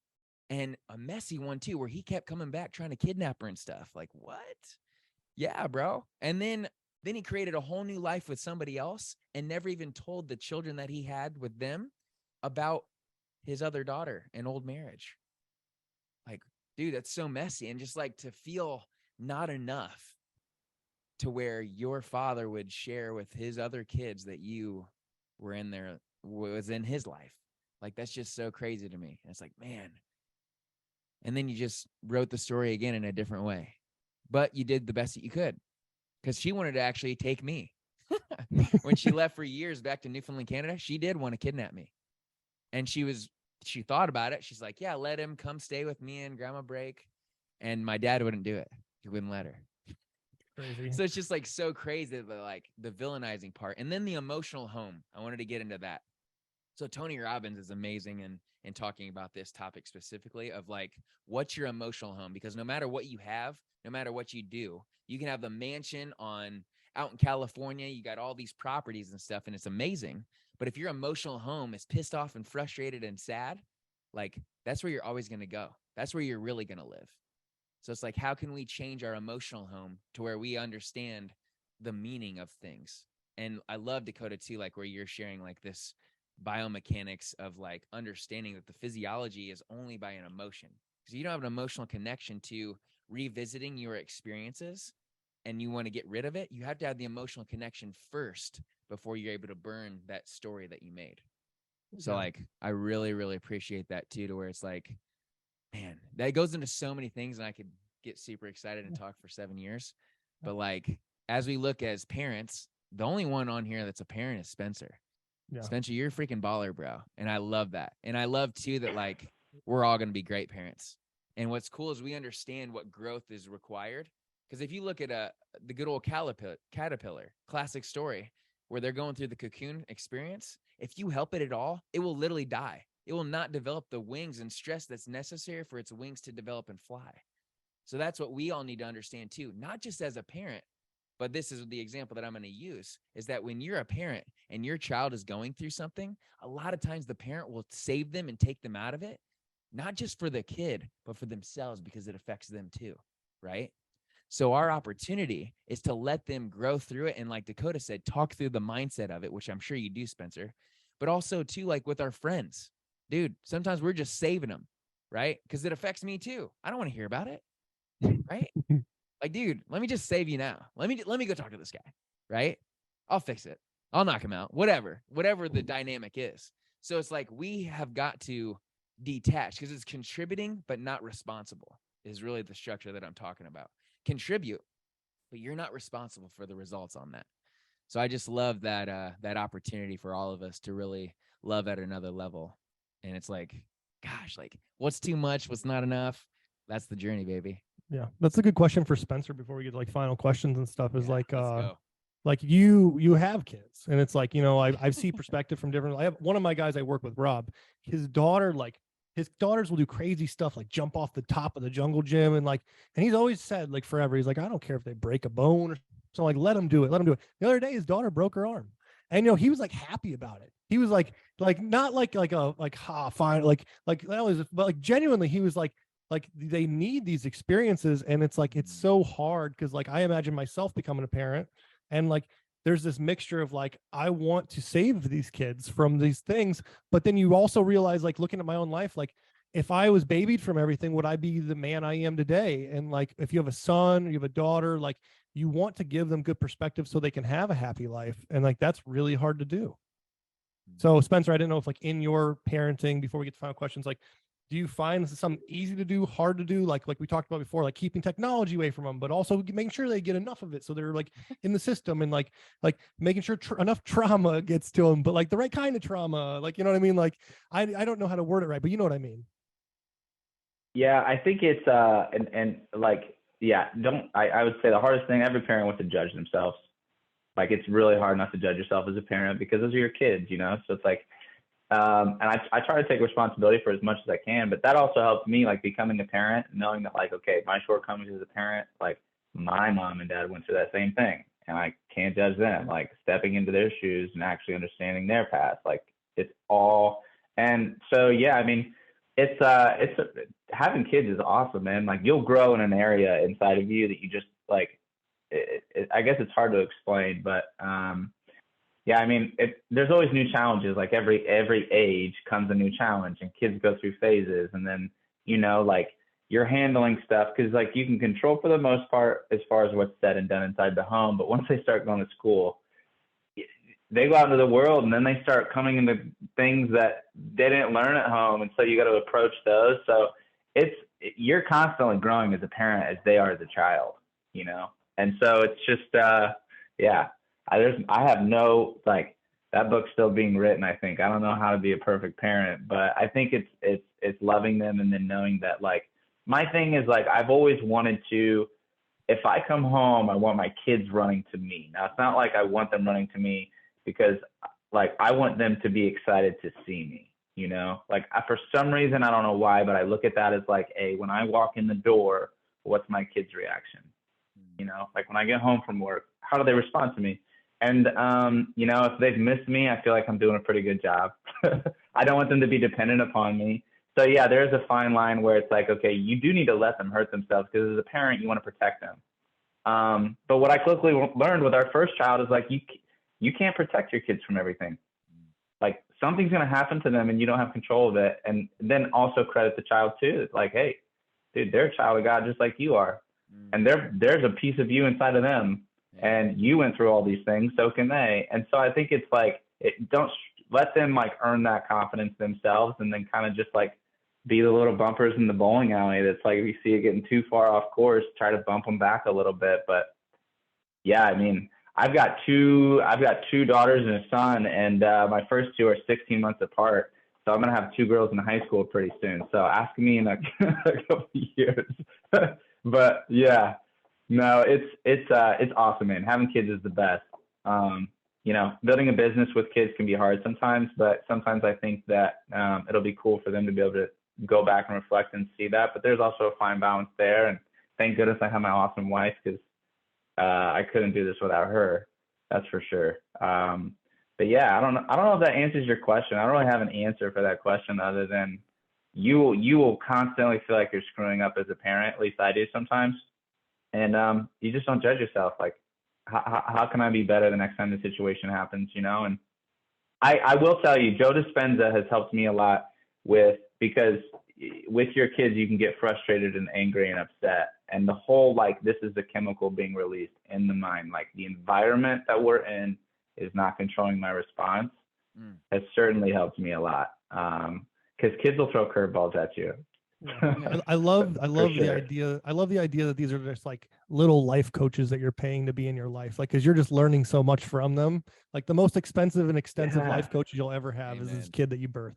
And a messy one too, where he kept coming back trying to kidnap her and stuff. Like, what? Yeah, bro. And then he created a whole new life with somebody else and never even told the children that he had with them about his other daughter and old marriage. Like, dude, that's so messy. And just like to feel not enough to where your father would share with his other kids that you were was in his life. Like, that's just so crazy to me. And it's like, man. And then you just wrote the story again in a different way. But you did the best that you could, because she wanted to actually take me. When she left for years back to Newfoundland, Canada, she did want to kidnap me. And she thought about it. She's like, yeah, let him come stay with me and grandma break. And my dad wouldn't do it. He wouldn't let her. Crazy. So it's just like so crazy, like the villainizing part. And then the emotional home. I wanted to get into that. So Tony Robbins is amazing in talking about this topic specifically of like, what's your emotional home? Because no matter what you have, no matter what you do, you can have the mansion out in California, you got all these properties and stuff, and it's amazing. But if your emotional home is pissed off and frustrated and sad, like that's where you're always going to go. That's where you're really going to live. So it's like, how can we change our emotional home to where we understand the meaning of things? And I love, Dakota, too, like where you're sharing like this biomechanics of like understanding that the physiology is only by an emotion. Because you don't have an emotional connection to revisiting your experiences and you want to get rid of it, you have to have the emotional connection first before you're able to burn that story that you made. So like, I really, really appreciate that too, to where it's like, man, that goes into so many things and I could get super excited and talk for 7 years. But like, as we look as parents, the only one on here that's a parent is Spencer. Yeah. Spencer, you're a freaking baller, bro. And I love that. And I love too that like, we're all going to be great parents. And what's cool is we understand what growth is required. Because if you look at the good old caterpillar, classic story, where they're going through the cocoon experience, if you help it at all, it will literally die. It will not develop the wings and stress that's necessary for its wings to develop and fly. So that's what we all need to understand too, not just as a parent, but this is the example that I'm going to use, is that when you're a parent and your child is going through something, a lot of times the parent will save them and take them out of it, not just for the kid, but for themselves, because it affects them too, right? So our opportunity is to let them grow through it. And like Dakota said, talk through the mindset of it, which I'm sure you do, Spencer, but also too, like with our friends, dude, sometimes we're just saving them, right? Because it affects me too. I don't want to hear about it, right? Like, dude, let me just save you now. Let me go talk to this guy, right? I'll fix it. I'll knock him out, whatever the dynamic is. So it's like, we have got to detach, because it's contributing, but not responsible is really the structure that I'm talking about. Contribute, but you're not responsible for the results on that. So I just love that that opportunity for all of us to really love at another level. And it's like, gosh, like what's too much? What's not enough? That's the journey, baby. Yeah. That's a good question for Spencer before we get to like final questions and stuff, is let's go. Like you have kids, and it's like, you know, I see perspective from different. I have one of my guys I work with, Rob, his daughters will do crazy stuff, like jump off the top of the jungle gym. And he's always said, like forever, he's like, I don't care if they break a bone or something, like, let them do it. The other day, his daughter broke her arm, and, you know, he was like happy about it. He was like, not fine. That was, but like genuinely, he was like they need these experiences. And it's like, it's so hard. Cause like, I imagine myself becoming a parent, and like, there's this mixture of like, I want to save these kids from these things, but then you also realize, like looking at my own life, like if I was babied from everything, would I be the man I am today? And like, if you have a son, you have a daughter, like you want to give them good perspective so they can have a happy life. And like, that's really hard to do. So Spencer, I didn't know if like in your parenting, before we get to final questions, like, do you find this is something easy to do, hard to do? Like we talked about before, like keeping technology away from them, but also making sure they get enough of it, so they're like in the system, and like making sure enough trauma gets to them, but like the right kind of trauma, like, you know what I mean? Like, I don't know how to word it right, but you know what I mean? Yeah, I think it's, I would say the hardest thing, every parent wants to judge themselves. Like, it's really hard not to judge yourself as a parent, because those are your kids, you know? So it's like, and I try to take responsibility for as much as I can, but that also helps me, like becoming a parent, knowing that like, okay, my shortcomings as a parent, like my mom and dad went through that same thing, and I can't judge them, like stepping into their shoes and actually understanding their path. Like it's all, and so, yeah, I mean, having kids is awesome, man. Like you'll grow in an area inside of you that you just like, I guess it's hard to explain, but, yeah, I mean, there's always new challenges. Like every age comes a new challenge, and kids go through phases. And then, you know, like you're handling stuff, because like you can control for the most part as far as what's said and done inside the home. But once they start going to school, they go out into the world, and then they start coming into things that they didn't learn at home. And so you got to approach those. So you're constantly growing as a parent as they are as a child, you know? And so it's just, yeah. I have no, like, that book's still being written, I think. I don't know how to be a perfect parent, but I think it's loving them, and then knowing that, like, my thing is, like, I've always wanted to, if I come home, I want my kids running to me. Now, it's not like I want them running to me because like I want them to be excited to see me, you know, like for some reason, I don't know why, but I look at that as like, hey, when I walk in the door, what's my kid's reaction? You know, like when I get home from work, how do they respond to me? And, you know, if they've missed me, I feel like I'm doing a pretty good job. I don't want them to be dependent upon me. So yeah, there's a fine line where it's like, okay, you do need to let them hurt themselves because as a parent, you want to protect them. But what I quickly learned with our first child is like, you can't protect your kids from everything. Like something's going to happen to them and you don't have control of it. And then also credit the child too. It's like, hey, dude, they're a child of God just like you are. And there's a piece of you inside of them. And you went through all these things, so can they. And so I think it's like, don't let them like earn that confidence themselves and then kind of just like be the little bumpers in the bowling alley. That's like, if you see it getting too far off course, try to bump them back a little bit. But yeah, I mean, I've got two daughters and a son, and my first two are 16 months apart. So I'm going to have two girls in high school pretty soon. So ask me in a couple of years. But yeah, no, it's awesome, man. Having kids is the best. You know, building a business with kids can be hard sometimes, but sometimes I think that it'll be cool for them to be able to go back and reflect and see that. But there's also a fine balance there. And thank goodness I have my awesome wife, because I couldn't do this without her. That's for sure. But yeah, I don't know if that answers your question. I don't really have an answer for that question other than you will constantly feel like you're screwing up as a parent. At least I do sometimes. And you just don't judge yourself. Like, how can I be better the next time the situation happens, you know? And I will tell you, Joe Dispenza has helped me a lot because with your kids, you can get frustrated and angry and upset. And the whole, like, this is the chemical being released in the mind. Like, the environment that we're in is not controlling my response has certainly helped me a lot. Because kids will throw curveballs at you. Yeah. I love sure. the idea. I love the idea that these are just like little life coaches that you're paying to be in your life. Like, cause you're just learning so much from them. Like the most expensive and extensive life coaches you'll ever have is this kid that you birthed.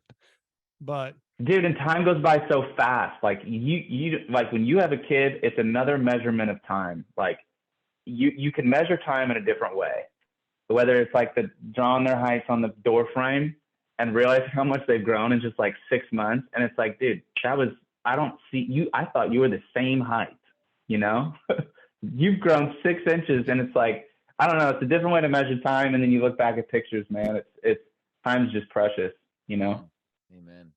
But dude, and time goes by so fast. Like you like when you have a kid, it's another measurement of time. Like you can measure time in a different way. Whether it's like drawing their heights on the door frame and realizing how much they've grown in just like 6 months. And it's like, dude, I don't see you. I thought you were the same height, you know, you've grown 6 inches and it's like, I don't know. It's a different way to measure time. And then you look back at pictures, man, it's time's just precious, you know? Amen.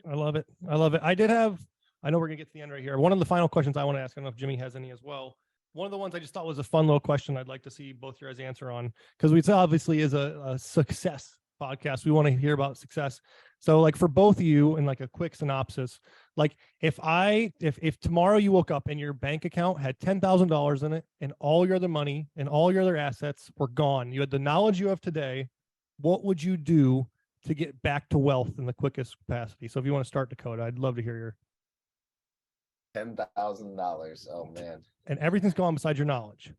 I love it. I love it. I know we're gonna get to the end right here. One of the final questions I want to ask, I don't know if Jimmy has any as well. One of the ones I just thought was a fun little question I'd like to see both your guys answer on, because we obviously is a success podcast. We want to hear about success. So like for both of you, in like a quick synopsis, like if tomorrow you woke up and your bank account had $10,000 in it and all your other money and all your other assets were gone, you had the knowledge you have today, what would you do to get back to wealth in the quickest capacity? So if you want to start, Dakota, I'd love to hear your $10,000. Oh man. And everything's gone besides your knowledge.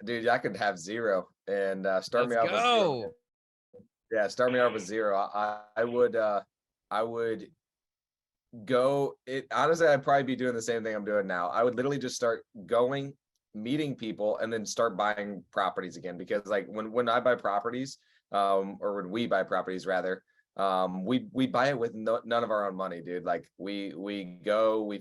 Dude, I could have zero and start me off with zero. Yeah, start me off with zero. I would go honestly, I'd probably be doing the same thing I'm doing now. I would literally just start going, meeting people, and then start buying properties again. Because like when I buy properties, or when we buy properties rather, we buy it with none of our own money, dude. Like we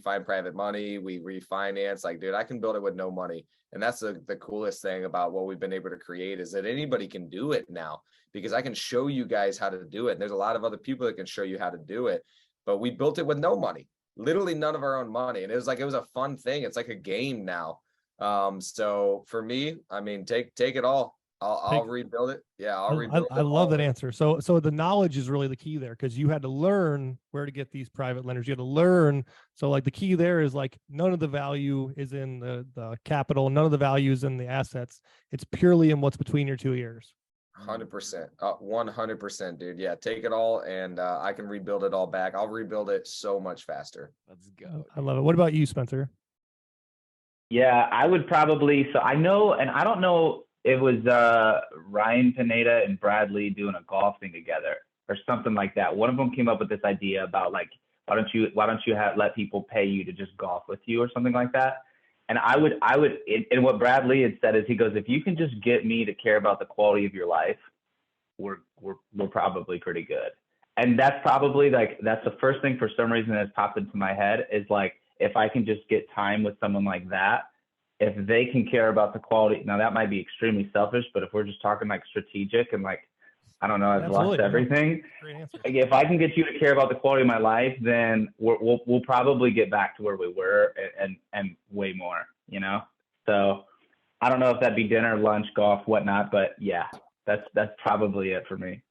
find private money, we refinance. Like, dude, I can build it with no money. And that's the coolest thing about what we've been able to create, is that anybody can do it now, because I can show you guys how to do it. And there's a lot of other people that can show you how to do it, but we built it with no money, literally none of our own money. And it was a fun thing. It's like a game now. So for me, I mean, take it all. I'll rebuild it. Yeah, I'll rebuild it. I love that answer. So the knowledge is really the key there, because you had to learn where to get these private lenders. You had to learn. So like the key there is like none of the value is in the capital. None of the value is in the assets. It's purely in what's between your two ears. 100%. 100%, dude. Yeah, take it all, and I can rebuild it all back. I'll rebuild it so much faster. Let's go. I love it. What about you, Spencer? Yeah, I would probably. So I know, and I don't know. It was Ryan Pineda and Bradley doing a golf thing together or something like that. One of them came up with this idea about like, why don't you let people pay you to just golf with you or something like that? And I would, and what Brad Lee had said is, he goes, if you can just get me to care about the quality of your life, we're probably pretty good. And that's probably like, that's the first thing for some reason that's popped into my head is like, if I can just get time with someone like that, if they can care about the quality, now that might be extremely selfish, but if we're just talking like strategic and like, I don't know, I've lost everything. Great answer. Like, if I can get you to care about the quality of my life, then we'll probably get back to where we were and way more, you know? So I don't know if that'd be dinner, lunch, golf, whatnot, but yeah, that's probably it for me.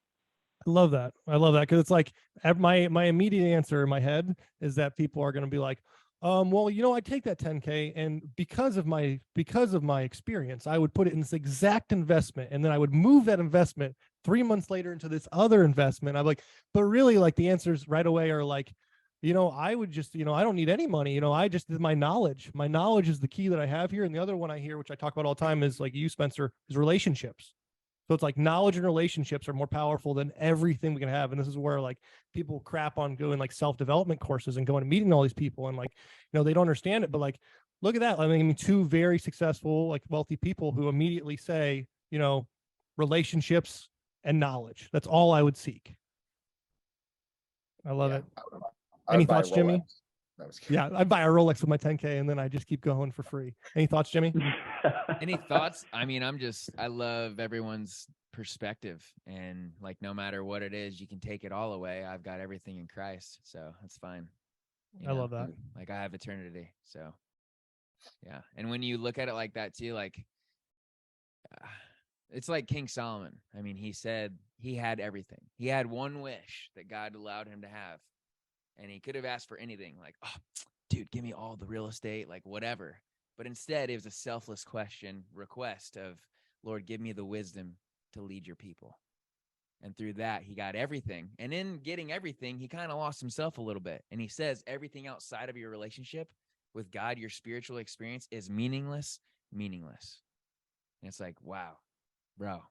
I love that. Because it's like my immediate answer in my head is that people are going to be like, well, you know, I take that 10K and because of my experience, I would put it in this exact investment. And then I would move that investment 3 months later into this other investment. I'm like, but really like the answers right away are like, you know, I would just, you know, I don't need any money. You know, I just did my knowledge. My knowledge is the key that I have here. And the other one I hear, which I talk about all the time is like you, Spencer, is relationships. So it's like knowledge and relationships are more powerful than everything we can have. And this is where like people crap on doing like self-development courses and going and meeting all these people. And like, you know, they don't understand it, but like, look at that. I mean, two very successful, like wealthy people who immediately say, you know, relationships and knowledge. That's all I would seek. I love it. Any thoughts, Jimmy? Yeah, I'd buy a Rolex with my 10K and then I just keep going for free. Any thoughts, Jimmy? Any thoughts? I mean, I love everyone's perspective, and like, no matter what it is, you can take it all away. I've got everything in Christ, so that's fine. I love that. Like, I have eternity. So yeah. And when you look at it like that too, like, it's like King Solomon. I mean, he said he had everything. He had one wish that God allowed him to have. And he could have asked for anything, like, oh, dude, give me all the real estate, like whatever. But instead, it was a selfless request of, Lord, give me the wisdom to lead your people. And through that, he got everything. And in getting everything, he kind of lost himself a little bit. And he says everything outside of your relationship with God, your spiritual experience, is meaningless. And it's like, wow, bro.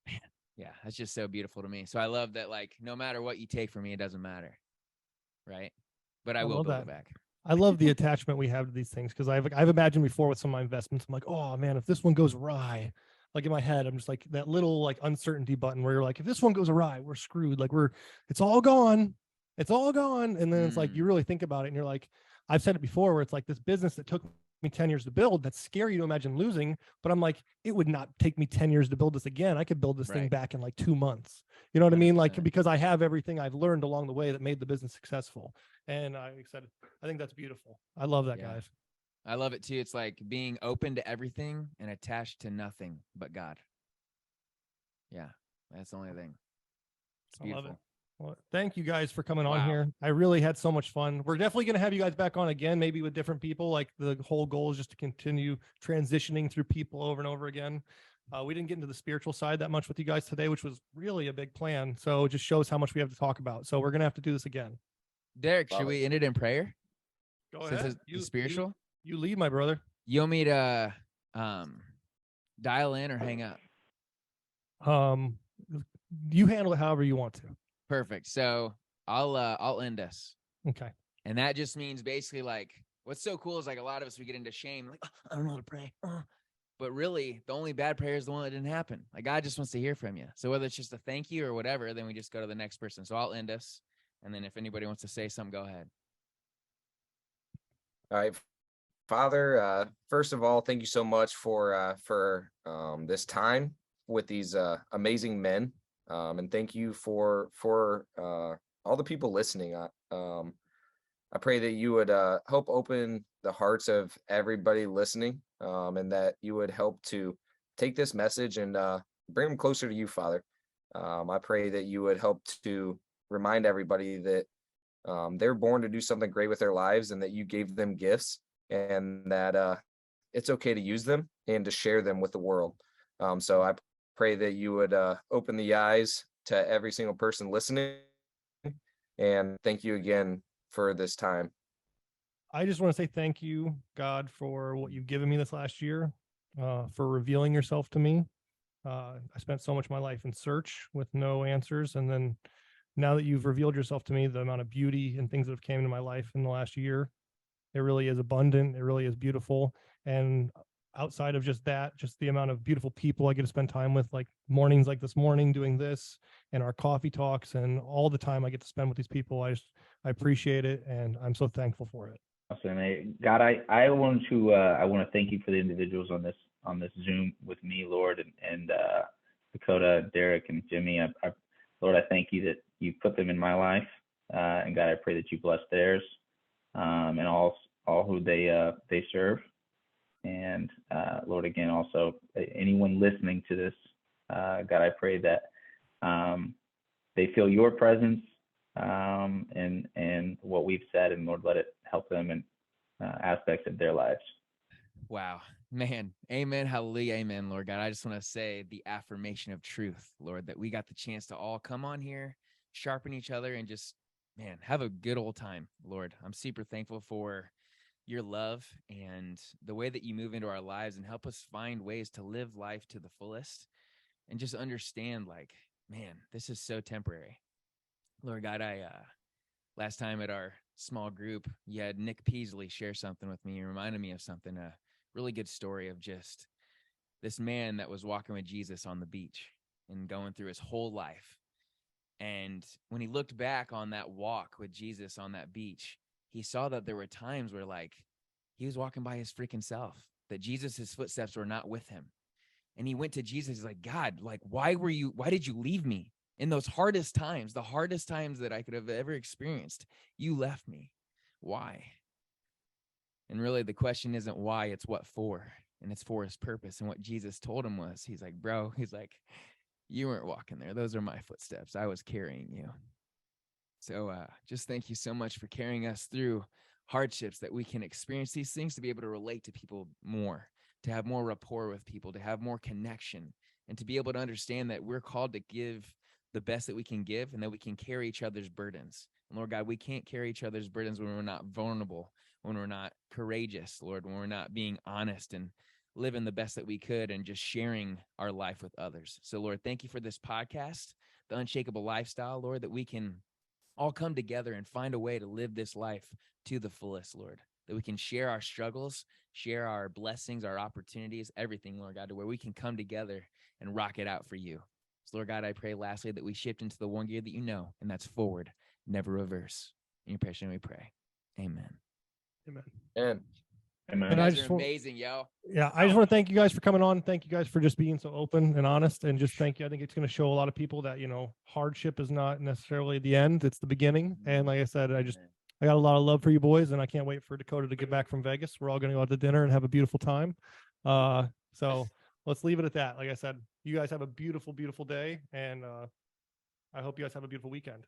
Man. Yeah, that's just so beautiful to me. So I love that, like, no matter what you take from me, it doesn't matter. Right. But I will build it back. I love the attachment we have to these things because I've imagined before with some of my investments, I'm like, oh man, if this one goes awry, like in my head, I'm just like that little like uncertainty button where you're like, if this one goes awry, we're screwed. Like it's all gone. And then it's like, you really think about it and you're like, I've said it before where it's like this business that took me 10 years to build. That's scary to imagine losing, but I'm like, it would not take me 10 years to build this again. I could build this thing back in like 2 months. You know what 100%. I mean? Like, because I have everything I've learned along the way that made the business successful. And I think that's beautiful. I love that, guys. I love it too. It's like being open to everything and attached to nothing but God. Yeah. That's the only thing. It's beautiful. I love it. Well, thank you guys for coming on here. I really had so much fun. We're definitely going to have you guys back on again, maybe with different people. Like the whole goal is just to continue transitioning through people over and over again. We didn't get into the spiritual side that much with you guys today, which was really a big plan. So it just shows how much we have to talk about. So we're going to have to do this again. Derek, should we end it in prayer? Go ahead. You spiritual? You lead, my brother. You want me to dial in or hang up? You handle it however you want to. Perfect. So I'll end us. Okay. And that just means basically like, what's so cool is like a lot of us, we get into shame. Like, oh, I don't know how to pray. But really the only bad prayer is the one that didn't happen. Like God just wants to hear from you. So whether it's just a thank you or whatever, then we just go to the next person. So I'll end us. And then if anybody wants to say something, go ahead. All right. Father, first of all, thank you so much for this time with these amazing men. And thank you for all the people listening. I pray that you would help open the hearts of everybody listening, and that you would help to take this message and bring them closer to you, Father. I pray that you would help to remind everybody that they're born to do something great with their lives and that you gave them gifts and that it's okay to use them and to share them with the world. So I pray that you would open the eyes to every single person listening. And thank you again for this time. I just want to say thank you, God, for what you've given me this last year, for revealing yourself to me. I spent so much of my life in search with no answers. And then now that you've revealed yourself to me, the amount of beauty and things that have came into my life in the last year, It really is abundant. It really is beautiful. And outside of just that, just the amount of beautiful people I get to spend time with, like mornings like this morning doing this and our coffee talks and all the time I get to spend with these people, I appreciate it. And I'm so thankful for it. Awesome. God, I want to thank you for the individuals on this Zoom with me, Lord, and Dakota, Derrek, and Jimmy. Lord, I thank you that you put them in my life, and God, I pray that you bless theirs, and all who they serve. And Lord, again, also anyone listening to this, God, I pray that they feel your presence and what we've said, and Lord, let it help them in aspects of their lives. Wow, man. Amen. Hallelujah. Amen, Lord God. I just want to say the affirmation of truth, Lord, that we got the chance to all come on here, sharpen each other, and just, man, have a good old time, Lord. I'm super thankful for your love and the way that you move into our lives and help us find ways to live life to the fullest and just understand, like, man, this is so temporary. Lord God, last time at our small group, you had Nick Peasley share something with me. It reminded me of something, a really good story of just this man that was walking with Jesus on the beach and going through his whole life. And when he looked back on that walk with Jesus on that beach, he saw that there were times where, like, he was walking by his freaking self, that Jesus's footsteps were not with him. And he went to Jesus. He's like, God, like, why did you leave me in those hardest times, the hardest times that I could have ever experienced? You left me. Why? And really the question isn't why, it's what for. And it's for his purpose. And what Jesus told him was, he's like, bro, he's like, you weren't walking there. Those are my footsteps. I was carrying you. So just thank you so much for carrying us through hardships, that we can experience these things, to be able to relate to people more, to have more rapport with people, to have more connection, and to be able to understand that we're called to give the best that we can give, and that we can carry each other's burdens. And Lord God, we can't carry each other's burdens when we're not vulnerable, when we're not courageous, Lord, when we're not being honest and living the best that we could and just sharing our life with others. So Lord, thank you for this podcast, the Unshakable Lifestyle, Lord, that we can all come together and find a way to live this life to the fullest, Lord, that we can share our struggles, share our blessings, our opportunities, everything, Lord God, to where we can come together and rock it out for you. So Lord God, I pray lastly that we shift into the one gear that you know, and that's forward, never reverse. In your precious name we pray. Amen. Amen. And Amen. And You I guys just are want, amazing, yo. yeah, I just want to thank you guys for coming on. Thank you guys for just being so open and honest, and just thank you. I think it's going to show a lot of people that, hardship is not necessarily the end, it's the beginning. And like I said, I got a lot of love for you boys, and I can't wait for Dakota to get back from Vegas. We're all going to go out to dinner and have a beautiful time. So let's leave it at that. Like I said, you guys have a beautiful, beautiful day, and I hope you guys have a beautiful weekend.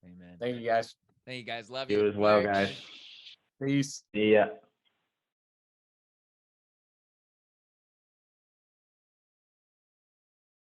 Amen. thank you guys. Thank you guys. Love you. You as well, Bye. guys. Peace. See ya.